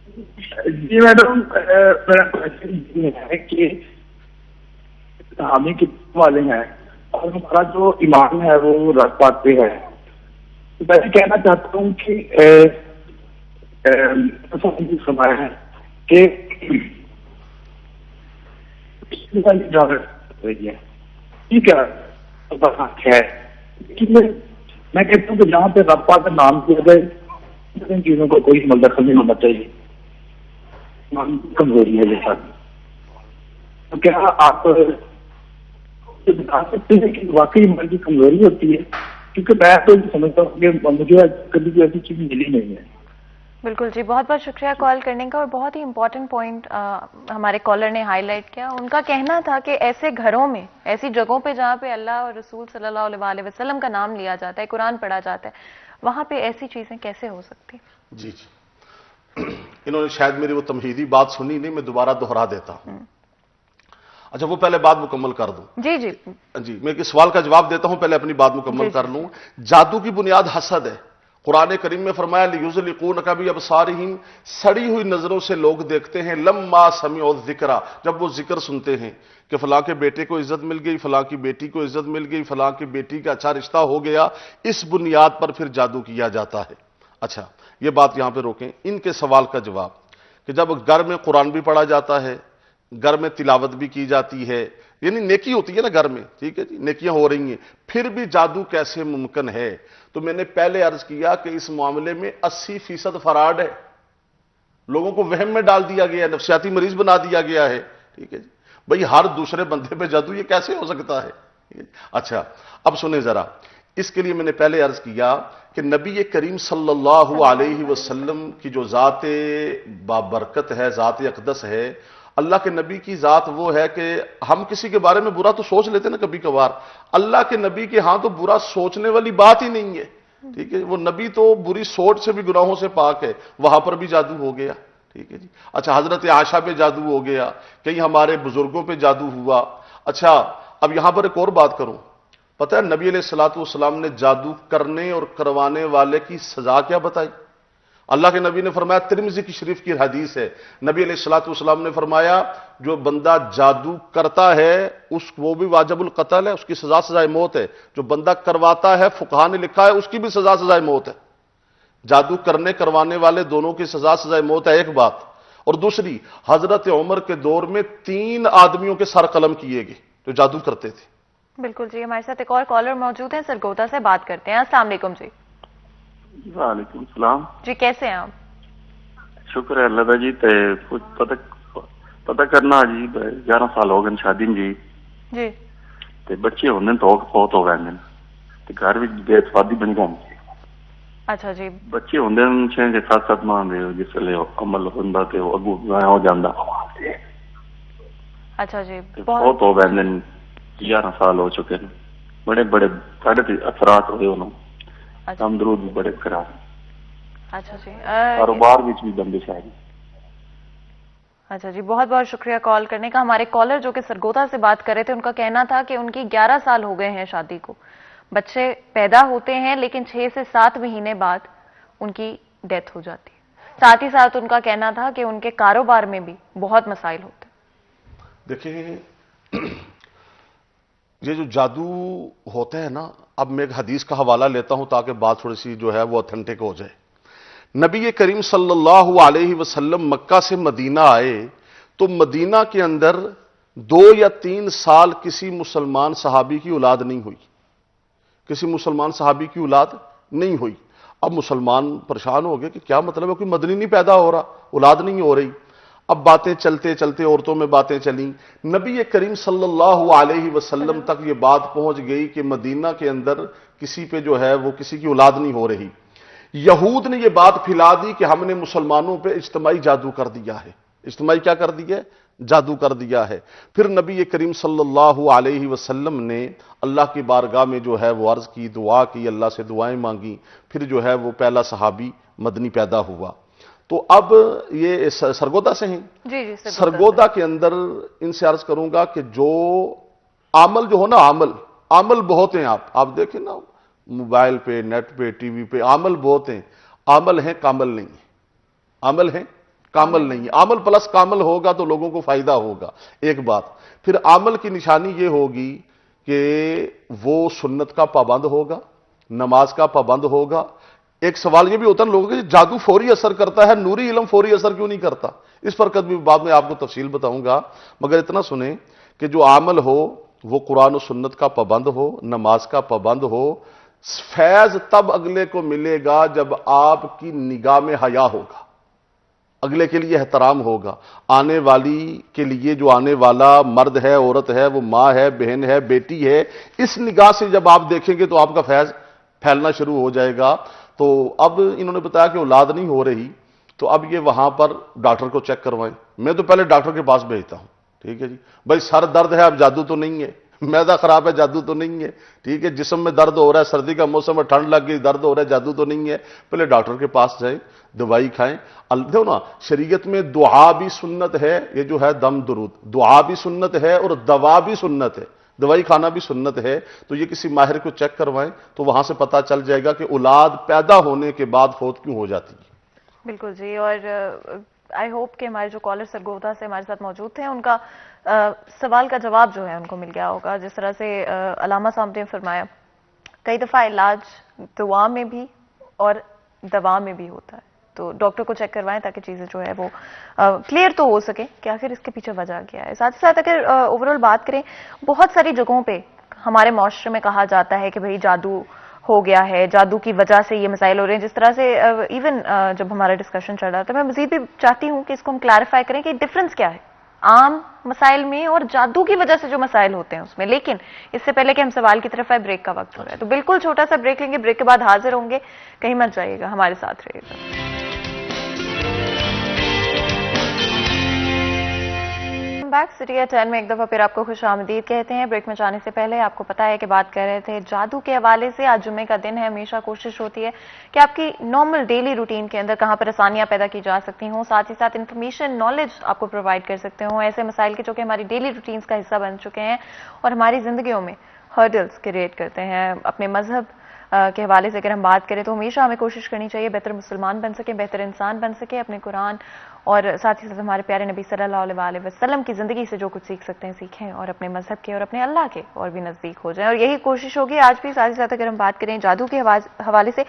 Speaker 9: جی میڈم، میرا کوشچن یہ ہے کہ ہم ہی والے ہیں اور ہمارا جو ایمان ہے وہ رکھ پاتے ہیں، تو میں کہنا چاہتا ہوں کہ فرمایا ہے کہ ٹھیک ہے، میں کہتا ہوں کہ جہاں پہ رب پاک کا نام کیا جائے ان چیزوں کو کوئی دخل نہیں ہونا چاہیے، کمزوری ہے یہ ساتھ۔ تو کیا آپ بتا سکتے ہیں کہ واقعی ہماری کمزوری ہوتی ہے؟ کیونکہ میں تو سمجھتا ہوں کہ مجھے کبھی بھی ایسی چیز ملی نہیں ہے،
Speaker 1: بالکل جی، بہت بہت شکریہ کال کرنے کا. اور بہت ہی امپورٹنٹ پوائنٹ ہمارے کالر نے ہائی لائٹ کیا. ان کا کہنا تھا کہ ایسے گھروں میں، ایسی جگہوں پہ جہاں پہ اللہ اور رسول صلی اللہ علیہ وسلم کا نام لیا جاتا ہے، قرآن پڑھا جاتا ہے، وہاں پہ ایسی چیزیں کیسے ہو سکتی؟
Speaker 8: جی انہوں نے شاید میری وہ تمہیدی بات سنی نہیں، میں دوبارہ دہرا دیتا ہوں. اچھا وہ پہلے بات مکمل کر دوں. جی میں اس سوال کا جواب دیتا ہوں، پہلے اپنی بات مکمل کر لوں. جادو کی بنیاد حسد ہے. قرآن کریم میں فرمایا لیُزْلِقُونَکَ بِأَبْصَارِہِم، سڑی ہوئی نظروں سے لوگ دیکھتے ہیں، لما سمعوا الذکر، جب وہ ذکر سنتے ہیں کہ فلاں کے بیٹے کو عزت مل گئی، فلاں کی بیٹی کو عزت مل گئی، فلاں کی بیٹی کا اچھا رشتہ ہو گیا، اس بنیاد پر پھر جادو کیا جاتا ہے. اچھا یہ بات یہاں پہ روکیں. ان کے سوال کا جواب کہ جب گھر میں قرآن بھی پڑھا جاتا ہے، گھر میں تلاوت بھی کی جاتی ہے، یعنی نیکی ہوتی ہے نا گھر میں، ٹھیک ہے جی، نیکیاں ہو رہی ہیں، پھر بھی جادو کیسے ممکن ہے؟ تو میں نے پہلے عرض کیا کہ اس معاملے میں 80% فراڈ ہے. لوگوں کو وہم میں ڈال دیا گیا ہے، نفسیاتی مریض بنا دیا گیا ہے. ٹھیک ہے جی، بھئی ہر دوسرے بندے پہ جادو یہ کیسے ہو سکتا ہے؟ اچھا اب سنیں ذرا. اس کے لیے میں نے پہلے عرض کیا کہ نبی کریم صلی اللہ علیہ وسلم کی جو ذات بابرکت ہے، ذات اقدس ہے، اللہ کے نبی کی ذات وہ ہے کہ ہم کسی کے بارے میں برا تو سوچ لیتے نا کبھی کبھار، اللہ کے نبی کے ہاں تو برا سوچنے والی بات ہی نہیں ہے. ٹھیک ہے، وہ نبی تو بری سوچ سے بھی گناہوں سے پاک ہے، وہاں پر بھی جادو ہو گیا. ٹھیک ہے جی. اچھا حضرت عائشہ پہ جادو ہو گیا، کئی ہمارے بزرگوں پہ جادو ہوا. اچھا اب یہاں پر ایک اور بات کروں. پتہ ہے نبی علیہ الصلوۃ والسلام نے جادو کرنے اور کروانے والے کی سزا کیا بتائی؟ اللہ کے نبی نے فرمایا، ترمذی کی شریف کی حدیث ہے، نبی علیہ الصلوۃ والسلام نے فرمایا جو بندہ جادو کرتا ہے وہ بھی واجب القتل ہے، اس کی سزا سزائے موت ہے. جو بندہ کرواتا ہے فقہا نے لکھا ہے اس کی بھی سزا سزائے موت ہے. جادو کرنے کروانے والے دونوں کی سزا سزائے موت ہے، ایک بات. اور دوسری، حضرت عمر کے دور میں 3 آدمیوں کے سر قلم کیے گئے جو جادو کرتے تھے.
Speaker 1: بالکل جی. ہمارے ساتھ ایک اور کالر موجود ہیں، سرگودا سے بات کرتے ہیں. السلام علیکم جی.
Speaker 10: وعلیکم السلام
Speaker 1: جی، کیسے ہیں آپ؟
Speaker 10: شکر ہے اللہ کا جی. کچھ پتہ کرنا جی، 11 سال ہو گئے شادی جی.
Speaker 1: جی.
Speaker 10: تے بچے ہوندے تو بہت ہو گئے ہیں تے گھر وچ بے اتفاقی بن گئی.
Speaker 1: اچھا جی.
Speaker 10: بچے ہوندے 6-7 ماہ دے جس لے عمل ہوندا تے وہ اگوں ضائع ہو جاندا.
Speaker 1: اچھا جی.
Speaker 10: بہت ہو گئے ہیں، 11 سال ہو چکے ہیں. بڑے بڑے ساڈے تے اثرات ہوئے انہوں. ہم درود بھی بڑے خراب.
Speaker 1: اچھا جی.
Speaker 10: کاروبار بھی بندش ہے.
Speaker 1: اچھا جی، بہت بہت شکریہ کال کرنے کا. ہمارے کالر جو کہ سرگودا سے بات کر رہے تھے، ان کا کہنا تھا کہ ان کی 11 سال ہو گئے ہیں شادی کو، بچے پیدا ہوتے ہیں لیکن 6 سے 7 مہینے بعد ان کی ڈیتھ ہو جاتی ہے. ساتھ ہی ساتھ ان کا کہنا تھا کہ ان کے کاروبار میں بھی بہت مسائل ہوتے ہیں.
Speaker 8: دیکھیں یہ جو جادو ہوتا ہے نا، اب میں ایک حدیث کا حوالہ لیتا ہوں تاکہ بات تھوڑی سی جو ہے وہ اوتھینٹک ہو جائے. نبی کریم صلی اللہ علیہ وسلم مکہ سے مدینہ آئے تو مدینہ کے اندر 2 یا 3 سال کسی مسلمان صحابی کی اولاد نہیں ہوئی. کسی مسلمان صحابی کی اولاد نہیں ہوئی. اب مسلمان پریشان ہو گئے کہ کیا مطلب ہے، کوئی مدنی نہیں پیدا ہو رہا، اولاد نہیں ہو رہی. اب باتیں چلتے چلتے عورتوں میں باتیں چلیں، نبی کریم صلی اللہ علیہ وسلم تک یہ بات پہنچ گئی کہ مدینہ کے اندر کسی پہ جو ہے وہ کسی کی اولاد نہیں ہو رہی. یہود نے یہ بات پھیلا دی کہ ہم نے مسلمانوں پہ اجتماعی جادو کر دیا ہے. اجتماعی کیا کر دیا ہے؟ جادو کر دیا ہے. پھر نبی کریم صلی اللہ علیہ وسلم نے اللہ کی بارگاہ میں جو ہے وہ عرض کی، دعا کی، اللہ سے دعائیں مانگی. پھر جو ہے وہ پہلا صحابی مدنی پیدا ہوا. تو اب یہ سرگودا سے ہیں.
Speaker 1: جی جی.
Speaker 8: سرگودا کے اندر ان سے عرض کروں گا کہ جو عمل جو ہو نا، عمل بہت ہیں. آپ دیکھیں نا، موبائل پہ، نیٹ پہ، ٹی وی پہ عمل بہت ہیں. عمل ہیں، کامل نہیں ہے. عمل ہیں، کامل نہیں ہے. عمل پلس کامل ہوگا تو لوگوں کو فائدہ ہوگا، ایک بات. پھر عمل کی نشانی یہ ہوگی کہ وہ سنت کا پابند ہوگا، نماز کا پابند ہوگا. ایک سوال یہ بھی ہوتا ہے لوگوں کے، جادو فوری اثر کرتا ہے، نوری علم فوری اثر کیوں نہیں کرتا؟ اس پر بھی بعد میں آپ کو تفصیل بتاؤں گا. مگر اتنا سنیں کہ جو عمل ہو وہ قرآن و سنت کا پابند ہو، نماز کا پابند ہو. فیض تب اگلے کو ملے گا جب آپ کی نگاہ میں حیا ہوگا، اگلے کے لیے احترام ہوگا. آنے والی کے لیے جو آنے والا مرد ہے، عورت ہے، وہ ماں ہے، بہن ہے، بیٹی ہے، اس نگاہ سے جب آپ دیکھیں گے تو آپ کا فیض پھیلنا شروع ہو جائے گا. تو اب انہوں نے بتایا کہ اولاد نہیں ہو رہی. تو اب یہ وہاں پر ڈاکٹر کو چیک کروائیں. میں تو پہلے ڈاکٹر کے پاس بھیجتا ہوں. ٹھیک ہے جی, بھائی سر درد ہے, اب جادو تو نہیں ہے, معدہ خراب ہے, جادو تو نہیں ہے. ٹھیک ہے, جسم میں درد ہو رہا ہے, سردی کا موسم ہے, ٹھنڈ لگ گئی, درد ہو رہا ہے, جادو تو نہیں ہے. پہلے ڈاکٹر کے پاس جائیں, دوائی کھائیں. دیکھو نا, شریعت میں دعا بھی سنت ہے, یہ جو ہے دم درود, دعا بھی سنت ہے اور دوا بھی سنت ہے, دوائی کھانا بھی سنت ہے. تو یہ کسی ماہر کو چیک کروائیں تو وہاں سے پتہ چل جائے گا کہ اولاد پیدا ہونے کے بعد فوت کیوں ہو جاتی ہے.
Speaker 1: بالکل جی, اور آئی ہوپ کہ ہمارے جو کالر سرگودا سے ہمارے ساتھ موجود تھے ان کا سوال کا جواب جو ہے ان کو مل گیا ہوگا. جس طرح سے علامہ صاحب نے فرمایا, کئی دفعہ علاج دعا میں بھی اور دوا میں بھی ہوتا ہے, تو ڈاکٹر کو چیک کروائیں تاکہ چیزیں جو ہے وہ کلیئر تو ہو سکیں کہ آخر اس کے پیچھے وجہ کیا ہے. ساتھ ہی ساتھ اگر اوور آل بات کریں, بہت ساری جگہوں پہ ہمارے معاشرے میں کہا جاتا ہے کہ بھئی جادو ہو گیا ہے, جادو کی وجہ سے یہ مسائل ہو رہے ہیں. جس طرح سے ایون جب ہمارا ڈسکشن چل رہا تھا, میں مزید بھی چاہتی ہوں کہ اس کو ہم کلیریفائی کریں کہ ڈفرنس کیا ہے عام مسائل میں اور جادو کی وجہ سے جو مسائل ہوتے ہیں اس میں. لیکن اس سے پہلے کہ ہم سوال کی طرف آئے, بریک کا وقت ہو رہا ہے, تو بالکل چھوٹا سا بریک لیں گے. بریک کے بعد حاضر ہوں گے, کہیں مت جائیے گا, ہمارے ساتھ رہیے گا. بیک سٹی ایٹ 10 میں ایک دفعہ پھر آپ کو خوش آمدید کہتے ہیں. بریک میں جانے سے پہلے آپ کو پتا ہے کہ بات کر رہے تھے جادو کے حوالے سے. آج جمعے کا دن ہے, ہمیشہ کوشش ہوتی ہے کہ آپ کی نارمل ڈیلی روٹین کے اندر کہاں پر آسانیاں پیدا کی جا سکتی ہوں, ساتھ ہی ساتھ انفارمیشن نالج آپ کو پرووائڈ کر سکتے ہوں ایسے مسائل کے جو کہ ہماری ڈیلی روٹینز کا حصہ بن چکے ہیں اور ہماری زندگیوں میں ہرڈلز کریٹ کرتے ہیں. اپنے مذہب کے حوالے سے اگر ہم بات کریں تو ہمیشہ ہمیں کوشش کرنی چاہیے بہتر مسلمان بن سکیں, بہتر انسان بن سکیں, اپنے قرآن اور ساتھ ہی ساتھ ہمارے پیارے نبی صلی اللہ علیہ وسلم کی زندگی سے جو کچھ سیکھ سکتے ہیں سیکھیں, اور اپنے مذہب کے اور اپنے اللہ کے اور بھی نزدیک ہو جائیں. اور یہی کوشش ہوگی آج بھی. ساتھ ہی ساتھ اگر ہم بات کریں جادو کے حوالے سے,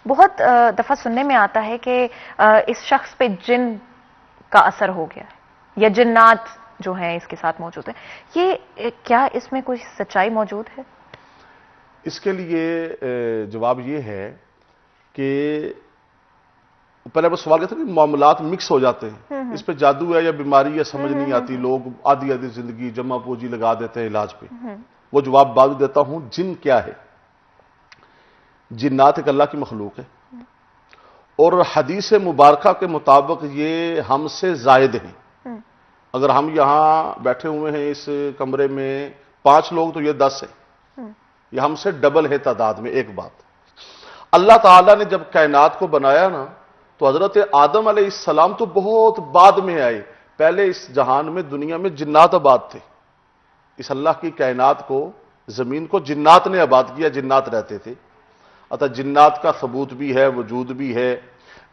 Speaker 1: بہت دفعہ سننے میں آتا ہے کہ اس شخص پہ جن کا اثر ہو گیا ہے یا جنات جو ہیں اس کے ساتھ موجود ہیں. یہ کیا اس میں کوئی سچائی موجود ہے؟
Speaker 8: اس کے لیے جواب یہ ہے کہ پہلے وہ سوال کہتے ہیں کہ معاملات مکس ہو جاتے ہیں, اس پہ جادو ہے یا بیماری ہے سمجھ نہیں آتی, لوگ آدھی آدھی زندگی جمع پوجی لگا دیتے ہیں علاج پہ. وہ جواب بعد دیتا ہوں. جن کیا ہے؟ جنات ایک اللہ کی مخلوق ہے اور حدیث مبارکہ کے مطابق یہ ہم سے زائد ہیں. اگر ہم یہاں بیٹھے ہوئے ہیں اس کمرے میں 5 لوگ تو یہ 10 ہیں, یہ ہم سے ڈبل ہے تعداد میں. ایک بات, اللہ تعالیٰ نے جب کائنات کو بنایا نا تو حضرت آدم علیہ السلام تو بہت بعد میں آئے. پہلے اس جہان میں دنیا میں جنات آباد تھے. اس اللہ کی کائنات کو, زمین کو جنات نے آباد کیا, جنات رہتے تھے. اتا جنات کا ثبوت بھی ہے, وجود بھی ہے.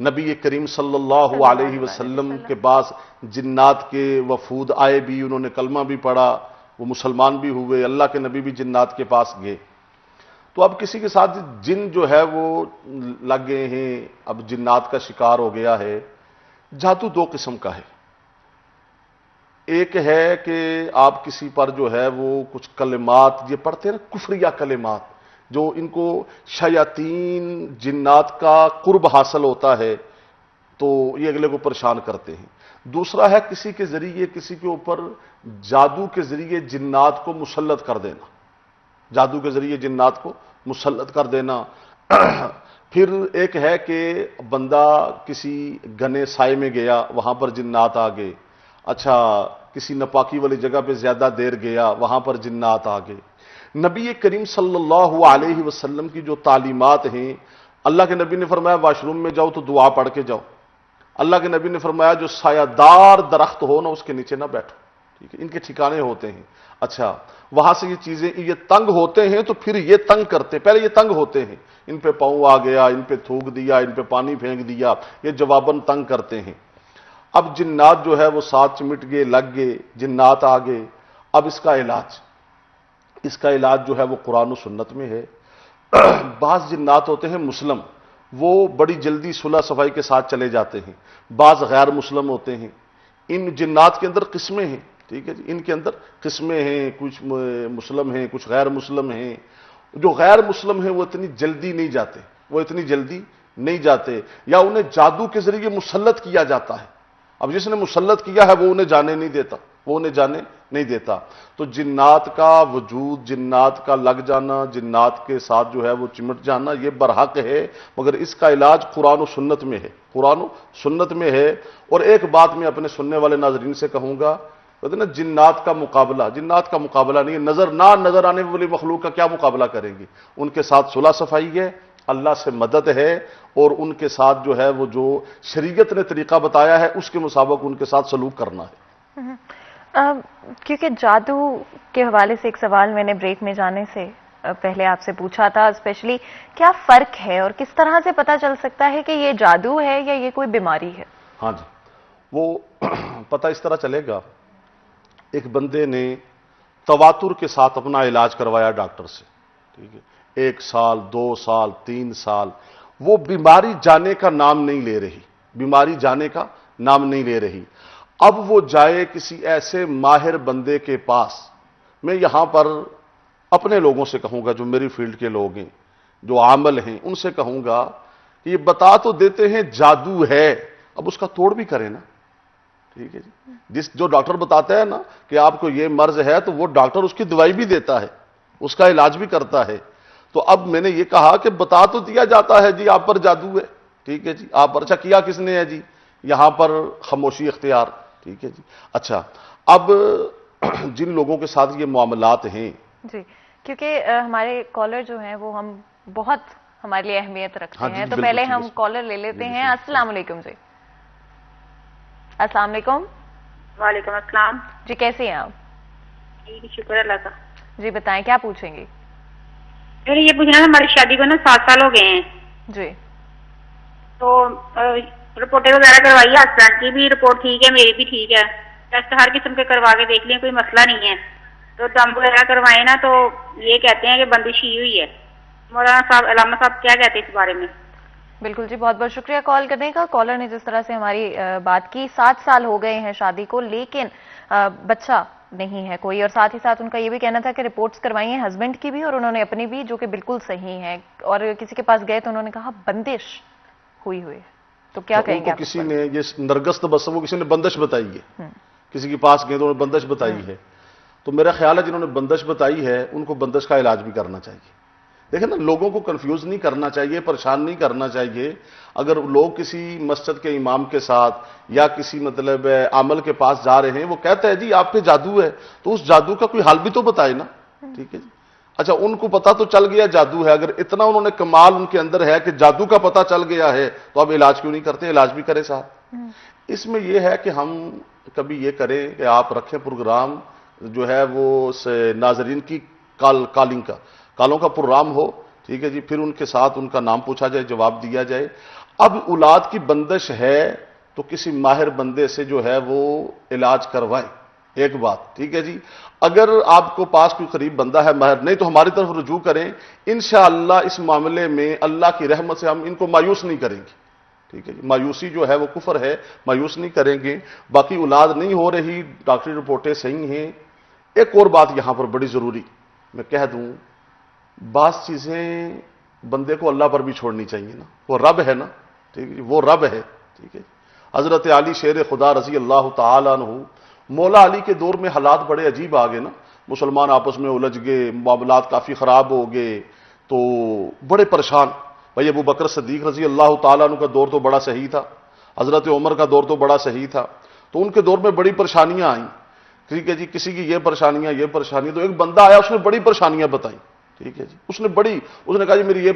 Speaker 8: نبی کریم صلی اللہ علیہ وسلم کے پاس جنات کے وفود آئے بھی, انہوں نے کلمہ بھی پڑھا, وہ مسلمان بھی ہوئے. اللہ کے نبی بھی جنات کے پاس گئے. تو اب کسی کے ساتھ جن جو ہے وہ لگ گئے ہیں, اب جنات کا شکار ہو گیا ہے. جادو 2 قسم کا ہے. ایک ہے کہ آپ کسی پر جو ہے وہ کچھ کلمات یہ پڑھتے ہیں نا, کفریہ کلمات, جو ان کو شیاطین جنات کا قرب حاصل ہوتا ہے تو یہ اگلے کو پریشان کرتے ہیں. دوسرا ہے کسی کے ذریعے کسی کے اوپر جادو کے ذریعے جنات کو مسلط کر دینا, جادو کے ذریعے جنات کو مسلط کر دینا. پھر ایک ہے کہ بندہ کسی گھنے سائے میں گیا, وہاں پر جنات آ گئے. اچھا, کسی نپاکی والی جگہ پہ زیادہ دیر گیا, وہاں پر جنات آ گئے. نبی کریم صلی اللہ علیہ وسلم کی جو تعلیمات ہیں, اللہ کے نبی نے فرمایا واش روم میں جاؤ تو دعا پڑھ کے جاؤ. اللہ کے نبی نے فرمایا جو سایہ دار درخت ہو نا اس کے نیچے نہ بیٹھو. ٹھیک ہے, ان کے ٹھکانے ہوتے ہیں. اچھا, وہاں سے یہ چیزیں یہ تنگ ہوتے ہیں تو پھر یہ تنگ کرتے ہیں. پہلے یہ تنگ ہوتے ہیں, ان پہ پاؤں آ گیا, ان پہ تھوک دیا, ان پہ پانی پھینک دیا, یہ جواباً تنگ کرتے ہیں. اب جنات جو ہے وہ ساتھ چمٹ گئے, لگ گئے, جنات آ گئے. اب اس کا علاج جو ہے وہ قرآن و سنت میں ہے. بعض جنات ہوتے ہیں مسلم, وہ بڑی جلدی صلح صفائی کے ساتھ چلے جاتے ہیں. بعض غیر مسلم ہوتے ہیں. ان جنات کے اندر قسمیں ہیں. ٹھیک ہے جی, ان کے اندر قسمیں ہیں, کچھ مسلم ہیں, کچھ غیر مسلم ہیں. جو غیر مسلم ہیں وہ اتنی جلدی نہیں جاتے, یا انہیں جادو کے ذریعے مسلط کیا جاتا ہے. اب جس نے مسلط کیا ہے وہ انہیں جانے نہیں دیتا, وہ انہیں جانے نہیں دیتا. تو جنات کا وجود، جنات کا لگ جانا، جنات کے ساتھ جو ہے وہ چمٹ جانا، یہ برحق ہے، مگر اس کا علاج قرآن و سنت میں ہے، قرآن و سنت میں ہے. اور ایک بات میں اپنے سننے والے ناظرین سے کہوں گا، کہتے ہیں نا جنات کا مقابلہ نہیں ہے. نظر آنے والی مخلوق کا کیا مقابلہ کریں گی؟ ان کے ساتھ صلح صفائی ہے، اللہ سے مدد ہے، اور ان کے ساتھ جو ہے وہ جو شریعت نے طریقہ بتایا ہے اس کے مطابق ان کے ساتھ سلوک کرنا ہے.
Speaker 1: کیونکہ جادو کے حوالے سے ایک سوال میں نے بریک میں جانے سے پہلے آپ سے پوچھا تھا، اسپیشلی کیا فرق ہے اور کس طرح سے پتہ چل سکتا ہے کہ یہ جادو ہے یا یہ کوئی بیماری ہے؟
Speaker 8: ہاں جی، وہ پتہ اس طرح چلے گا. ایک بندے نے تواتر کے ساتھ اپنا علاج کروایا ڈاکٹر سے، ٹھیک ہے، 1 سال 2 سال 3 سال، وہ بیماری جانے کا نام نہیں لے رہی، بیماری جانے کا نام نہیں لے رہی. اب وہ جائے کسی ایسے ماہر بندے کے پاس. میں یہاں پر اپنے لوگوں سے کہوں گا جو میری فیلڈ کے لوگ ہیں، جو عامل ہیں، ان سے کہوں گا کہ یہ بتا تو دیتے ہیں جادو ہے، اب اس کا توڑ بھی کریں نا. ٹھیک ہے جی، جو ڈاکٹر بتاتا ہے نا کہ آپ کو یہ مرض ہے، تو وہ ڈاکٹر اس کی دوائی بھی دیتا ہے، اس کا علاج بھی کرتا ہے. تو اب میں نے یہ کہا کہ بتا تو دیا جاتا ہے جی آپ پر جادو ہے، ٹھیک ہے جی، آپ پر، اچھا کیا کس نے ہے جی؟ یہاں پر خاموشی اختیار، ٹھیک ہے جی. اچھا، اب جن لوگوں کے ساتھ یہ معاملات ہیں
Speaker 1: جی، کیونکہ ہمارے کالر جو ہیں وہ ہم بہت ہمارے لیے اہمیت رکھتے ہیں، تو پہلے ہم کالر لے لیتے ہیں. السلام علیکم جی. السلام علیکم.
Speaker 11: وعلیکم السلام.
Speaker 1: جی کیسے ہیں آپ؟
Speaker 11: جی شکر اللہ کا.
Speaker 1: جی بتائیں کیا پوچھیں گی؟
Speaker 11: میرے یہ پوچھنا ہے، ہماری شادی کو نا 7 سال ہو گئے ہیں.
Speaker 1: جی.
Speaker 11: تو رپورٹیں وغیرہ کروائی ہے، ہسبینڈ کی بھی رپورٹ ٹھیک ہے، میری بھی ٹھیک ہے، ٹیسٹ ہر قسم کے کروا کے دیکھ لیں، کوئی مسئلہ نہیں ہے. تو دم وغیرہ کروائے نا تو یہ کہتے ہیں کہ بندش ہی ہوئی ہے. مولانا صاحب، علامہ صاحب کیا کہتے ہیں اس بارے میں؟
Speaker 1: بالکل جی، بہت بہت شکریہ کال کرنے کا. کالر نے جس طرح سے ہماری بات کی، 7 سال ہو گئے ہیں شادی کو، لیکن بچہ نہیں ہے کوئی، اور ساتھ ہی ساتھ ان کا یہ بھی کہنا تھا کہ رپورٹس کروائی ہیں ہسبینڈ کی بھی اور انہوں نے اپنی بھی، جو کہ بالکل صحیح ہیں، اور کسی کے پاس گئے تو انہوں نے کہا بندش ہوئی ہوئی. تو کیا کہیں گے؟
Speaker 8: کسی نے یہ نرگس بس وہ کسی نے بندش بتائی ہے، کسی کے پاس گئے تو انہوں نے بندش بتائی ہے. تو میرا خیال ہے جنہوں نے بندش بتائی ہے ان کو بندش کا علاج بھی کرنا چاہیے. دیکھیں نا، لوگوں کو کنفیوز نہیں کرنا چاہیے، پریشان نہیں کرنا چاہیے. اگر لوگ کسی مسجد کے امام کے ساتھ یا کسی مطلب عامل کے پاس جا رہے ہیں، وہ کہتا ہے جی آپ پہ جادو ہے، تو اس جادو کا کوئی حل بھی تو بتائے نا. ٹھیک ہے جی. اچھا، ان کو پتا تو چل گیا جادو ہے، اگر اتنا انہوں نے کمال ان کے اندر ہے کہ جادو کا پتا چل گیا ہے، تو اب علاج کیوں نہیں کرتے؟ علاج بھی کرے صاحب. اس میں یہ ہے کہ ہم کبھی یہ کریں کہ آپ رکھیں پروگرام جو ہے وہ ناظرین کی کالوں کا پروگرام ہو، ٹھیک ہے جی، پھر ان کے ساتھ ان کا نام پوچھا جائے، جواب دیا جائے. اب اولاد کی بندش ہے تو کسی ماہر بندے سے جو ہے وہ علاج کروائیں، ایک بات، ٹھیک ہے جی. اگر آپ کو پاس کوئی قریب بندہ ہے ماہر، نہیں تو ہماری طرف رجوع کریں. انشاءاللہ اس معاملے میں اللہ کی رحمت سے ہم ان کو مایوس نہیں کریں گے. ٹھیک ہے جی، مایوسی جو ہے وہ کفر ہے، مایوس نہیں کریں گے. باقی اولاد نہیں ہو رہی، ڈاکٹری رپورٹیں صحیح ہیں. ایک اور بات یہاں پر بڑی ضروری میں کہہ دوں، بعض چیزیں بندے کو اللہ پر بھی چھوڑنی چاہیے نا، وہ رب ہے نا. ٹھیک ہے جی، وہ رب ہے. ٹھیک ہے، حضرت علی شیر خدا رضی اللہ تعالیٰ عنہ، مولا علی کے دور میں حالات بڑے عجیب آ گئے نا، مسلمان آپس میں الجھ گئے، معاملات کافی خراب ہو گئے، تو بڑے پریشان. بھائی ابو بکر صدیق رضی اللہ تعالیٰ عنہ کا دور تو بڑا صحیح تھا، حضرت عمر کا دور تو بڑا صحیح تھا، تو ان کے دور میں بڑی پریشانیاں آئیں. ٹھیک ہے جی، کسی کی یہ پریشانیاں، تو ایک بندہ آیا، اس نے بڑی پریشانیاں بتائیں. ٹھیک ہے جی، اس نے کہا جی میری یہ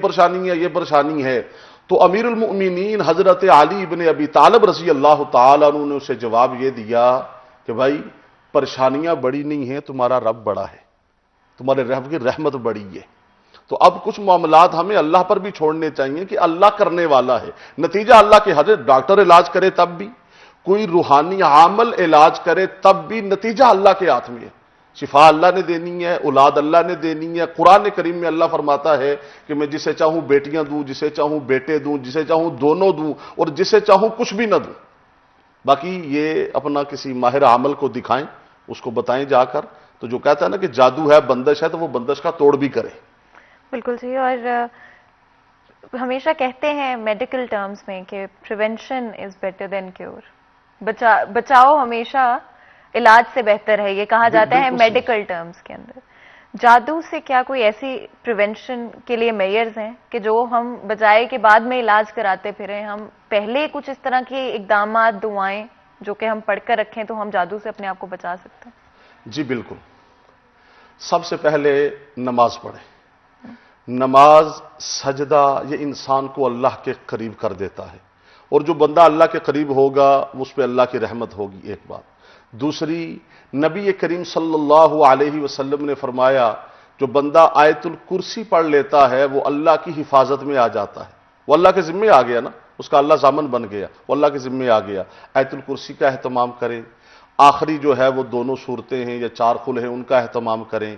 Speaker 8: پریشانی ہے. تو امیر المؤمنین حضرت علی ابن ابی طالب رضی اللہ تعالیٰ عنہ نے اسے جواب یہ دیا کہ بھائی پریشانیاں بڑی نہیں ہیں، تمہارا رب بڑا ہے، تمہارے رب کی رحمت بڑی ہے. تو اب کچھ معاملات ہمیں اللہ پر بھی چھوڑنے چاہیے کہ اللہ کرنے والا ہے. نتیجہ اللہ کے حضرت ڈاکٹر علاج کرے تب بھی، کوئی روحانی عامل علاج کرے تب بھی، نتیجہ اللہ کے ہاتھ میں ہے. شفا اللہ نے دینی ہے، اولاد اللہ نے دینی ہے. قرآن کریم میں اللہ فرماتا ہے کہ میں جسے چاہوں بیٹیاں دوں، جسے چاہوں بیٹے دوں، جسے چاہوں دونوں دوں، اور جسے چاہوں کچھ بھی نہ دوں. باقی یہ اپنا کسی ماہر عامل کو دکھائیں، اس کو بتائیں جا کر. تو جو کہتا ہے نا کہ جادو ہے، بندش ہے، تو وہ بندش کا توڑ بھی کرے.
Speaker 1: بالکل جی. اور ہمیشہ کہتے ہیں میڈیکل ٹرمز میں کہ prevention is better than cure. بچاؤ ہمیشہ علاج سے بہتر ہے، یہ کہا جاتا ہے میڈیکل ٹرمز کے اندر. جادو سے کیا کوئی ایسی پریونشن کے لیے میئرز ہیں کہ جو ہم بجائے کہ بعد میں علاج کراتے پھریں، ہم پہلے کچھ اس طرح کے اقدامات، دعائیں جو کہ ہم پڑھ کر رکھیں تو ہم جادو سے اپنے آپ کو بچا سکتے ہیں؟
Speaker 8: جی بالکل. سب سے پہلے نماز پڑھیں. نماز، سجدہ، یہ انسان کو اللہ کے قریب کر دیتا ہے، اور جو بندہ اللہ کے قریب ہوگا اس پہ اللہ کی رحمت ہوگی. ایک بات. دوسری، نبی کریم صلی اللہ علیہ وسلم نے فرمایا جو بندہ آیت الکرسی پڑھ لیتا ہے وہ اللہ کی حفاظت میں آ جاتا ہے. وہ اللہ کے ذمے آ گیا نا، اس کا اللہ ضامن بن گیا، وہ اللہ کے ذمے آ گیا. آیت الکرسی کا اہتمام کریں. آخری جو ہے وہ دونوں صورتیں ہیں یا 4 قل ہیں، ان کا اہتمام کریں.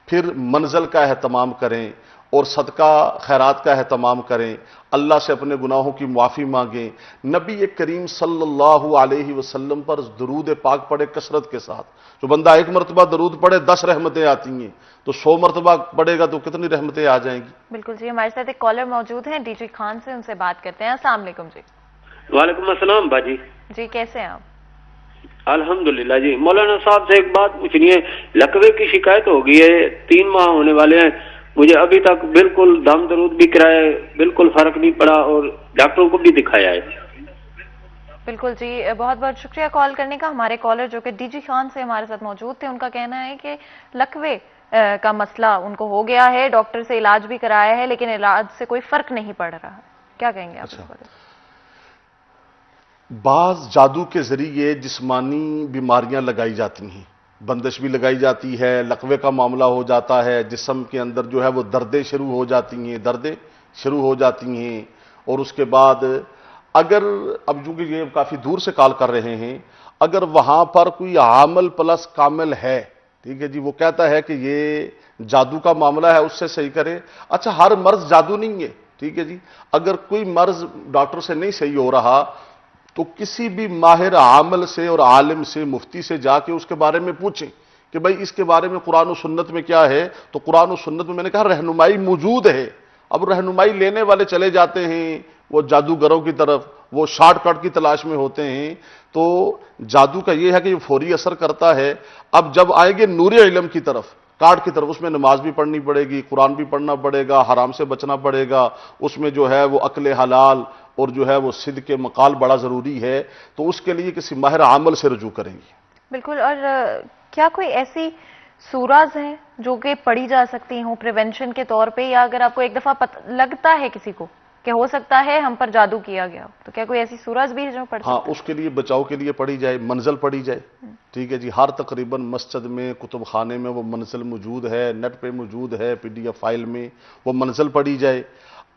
Speaker 8: پھر منزل کا اہتمام کریں اور صدقہ خیرات کا اہتمام کریں. اللہ سے اپنے گناہوں کی معافی مانگیں. نبی کریم صلی اللہ علیہ وسلم پر درود پاک پڑھے کثرت کے ساتھ. جو بندہ 1 مرتبہ درود پڑھے 10 رحمتیں آتی ہیں، تو 100 مرتبہ پڑھے گا تو کتنی رحمتیں آ جائیں گی.
Speaker 1: بالکل جی. ہمارے ساتھ ایک کالر موجود ہیں ڈی جی خان سے، ان سے بات کرتے ہیں. السلام علیکم جی.
Speaker 12: وعلیکم السلام باجی.
Speaker 1: جی کیسے ہیں آپ؟
Speaker 12: الحمدللہ جی. مولانا صاحب سے ایک بات پوچھنی ہے. لقوے کی شکایت ہو گئی ہے، 3 ماہ ہونے والے ہیں، مجھے ابھی تک بالکل دم درود بھی کرائے، بالکل فرق نہیں پڑا، اور ڈاکٹروں کو بھی دکھایا ہے.
Speaker 1: بالکل جی. بہت بہت شکریہ کال کرنے کا. ہمارے کالر جو کہ ڈی جی خان سے ہمارے ساتھ موجود تھے، ان کا کہنا ہے کہ لقوے کا مسئلہ ان کو ہو گیا ہے، ڈاکٹر سے علاج بھی کرایا ہے لیکن علاج سے کوئی فرق نہیں پڑ رہا. کیا کہیں گے آپ؟
Speaker 8: بعض جادو کے ذریعے جسمانی بیماریاں لگائی جاتی ہیں، بندش بھی لگائی جاتی ہے، لقوے کا معاملہ ہو جاتا ہے، جسم کے اندر جو ہے وہ دردیں شروع ہو جاتی ہیں. اور اس کے بعد اگر اب چونکہ یہ کافی دور سے کال کر رہے ہیں، اگر وہاں پر کوئی عامل پلس کامل ہے، ٹھیک ہے جی، وہ کہتا ہے کہ یہ جادو کا معاملہ ہے، اس سے صحیح کرے. اچھا، ہر مرض جادو نہیں ہے، ٹھیک ہے جی. اگر کوئی مرض ڈاکٹر سے نہیں صحیح ہو رہا تو کسی بھی ماہر عامل سے اور عالم سے، مفتی سے جا کے اس کے بارے میں پوچھیں کہ بھائی اس کے بارے میں قرآن و سنت میں کیا ہے. تو قرآن و سنت میں میں نے کہا رہنمائی موجود ہے. اب رہنمائی لینے والے چلے جاتے ہیں وہ جادوگروں کی طرف، وہ شارٹ کٹ کی تلاش میں ہوتے ہیں. تو جادو کا یہ ہے کہ یہ فوری اثر کرتا ہے. اب جب آئیں گے نور علم کی طرف، کاٹ کی طرف، اس میں نماز بھی پڑھنی پڑے گی، قرآن بھی پڑھنا پڑے گا، حرام سے بچنا پڑے گا. اس میں جو ہے وہ عقل حلال اور جو ہے وہ صدق مقال بڑا ضروری ہے. تو اس کے لیے کسی ماہر عامل سے رجوع کریں گے.
Speaker 1: بالکل. اور کیا کوئی ایسی سوراز ہیں جو کہ پڑھی جا سکتی ہوں پریونشن کے طور پہ، یا اگر آپ کو ایک دفعہ لگتا ہے کسی کو کہ ہو سکتا ہے ہم پر جادو کیا گیا، تو کیا کوئی ایسی سوراز بھی ہے جو پڑھ سکتے ہیں؟
Speaker 8: ہاں، اس کے لیے بچاؤ کے لیے پڑھی جائے، منزل پڑھی جائے. ٹھیک ہے جی. ہر تقریباً مسجد میں، کتب خانے میں وہ منزل موجود ہے، نیٹ پہ موجود ہے، PDF فائل میں وہ منزل پڑھی جائے.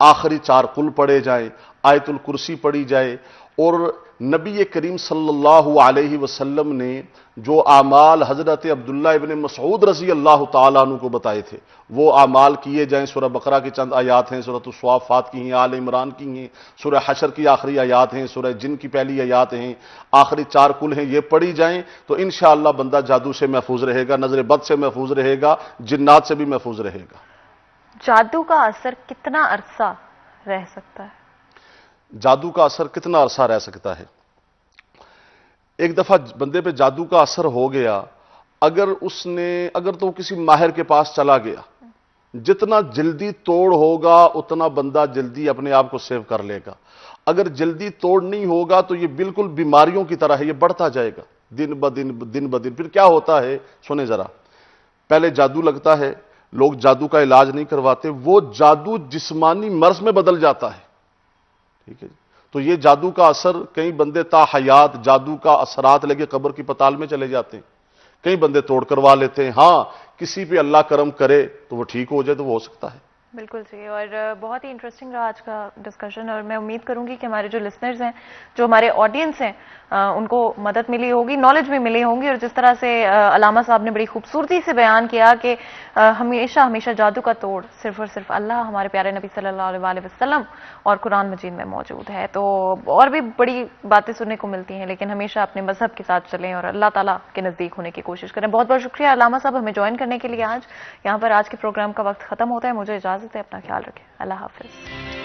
Speaker 8: آخری 4 قل پڑھے جائیں، آیت الکرسی پڑھی جائے. اور نبی کریم صلی اللہ علیہ وسلم نے جو اعمال حضرت عبداللہ ابن مسعود رضی اللہ تعالیٰ عنہ کو بتائے تھے وہ اعمال کیے جائیں. سورہ بقرہ کی چند آیات ہیں، سورۃ الصافات کی ہیں، آل عمران کی ہیں، سورہ حشر کی آخری آیات ہیں، سورہ جن کی پہلی آیات ہیں، آخری 4 قل ہیں، یہ پڑھی جائیں تو انشاءاللہ بندہ جادو سے محفوظ رہے گا، نظر بد سے محفوظ رہے گا، جنات سے بھی محفوظ رہے گا.
Speaker 1: جادو کا اثر کتنا عرصہ رہ سکتا ہے؟
Speaker 8: جادو کا اثر کتنا عرصہ رہ سکتا ہے؟ ایک دفعہ بندے پہ جادو کا اثر ہو گیا، اگر تو کسی ماہر کے پاس چلا گیا، جتنا جلدی توڑ ہوگا اتنا بندہ جلدی اپنے آپ کو سیو کر لے گا. اگر جلدی توڑ نہیں ہوگا تو یہ بالکل بیماریوں کی طرح ہے، یہ بڑھتا جائے گا دن بدن. پھر کیا ہوتا ہے سنیں ذرا. پہلے جادو لگتا ہے، لوگ جادو کا علاج نہیں کرواتے، وہ جادو جسمانی مرض میں بدل جاتا ہے. ٹھیک ہے جی. تو یہ جادو کا اثر، کئی بندے تا حیات جادو کا اثرات لگے قبر کی پتال میں چلے جاتے ہیں، کئی بندے توڑ کروا لیتے ہیں. ہاں، کسی پہ اللہ کرم کرے تو وہ ٹھیک ہو جائے تو وہ ہو سکتا ہے.
Speaker 1: بالکل جی. اور بہت ہی انٹرسٹنگ رہا آج کا ڈسکشن، اور میں امید کروں گی کہ ہمارے جو لسنرز ہیں، جو ہمارے آڈینس ہیں، ان کو مدد ملی ہوگی، نالج بھی ملی ہوں گی. اور جس طرح سے علامہ صاحب نے بڑی خوبصورتی سے بیان کیا کہ ہمیشہ جادو کا توڑ صرف اور صرف اللہ، ہمارے پیارے نبی صلی اللہ علیہ وسلم اور قرآن مجید میں موجود ہے. تو اور بھی بڑی باتیں سننے کو ملتی ہیں، لیکن ہمیشہ اپنے مذہب کے ساتھ چلیں اور اللہ تعالیٰ کے نزدیک ہونے کی کوشش کریں. بہت بہت شکریہ علامہ صاحب ہمیں جوائن کرنے کے لیے. آج یہاں پر آج کے پروگرام کا وقت ختم ہوتا ہے. مجھے اجازت ہے. اپنا خیال رکھیں. اللہ حافظ.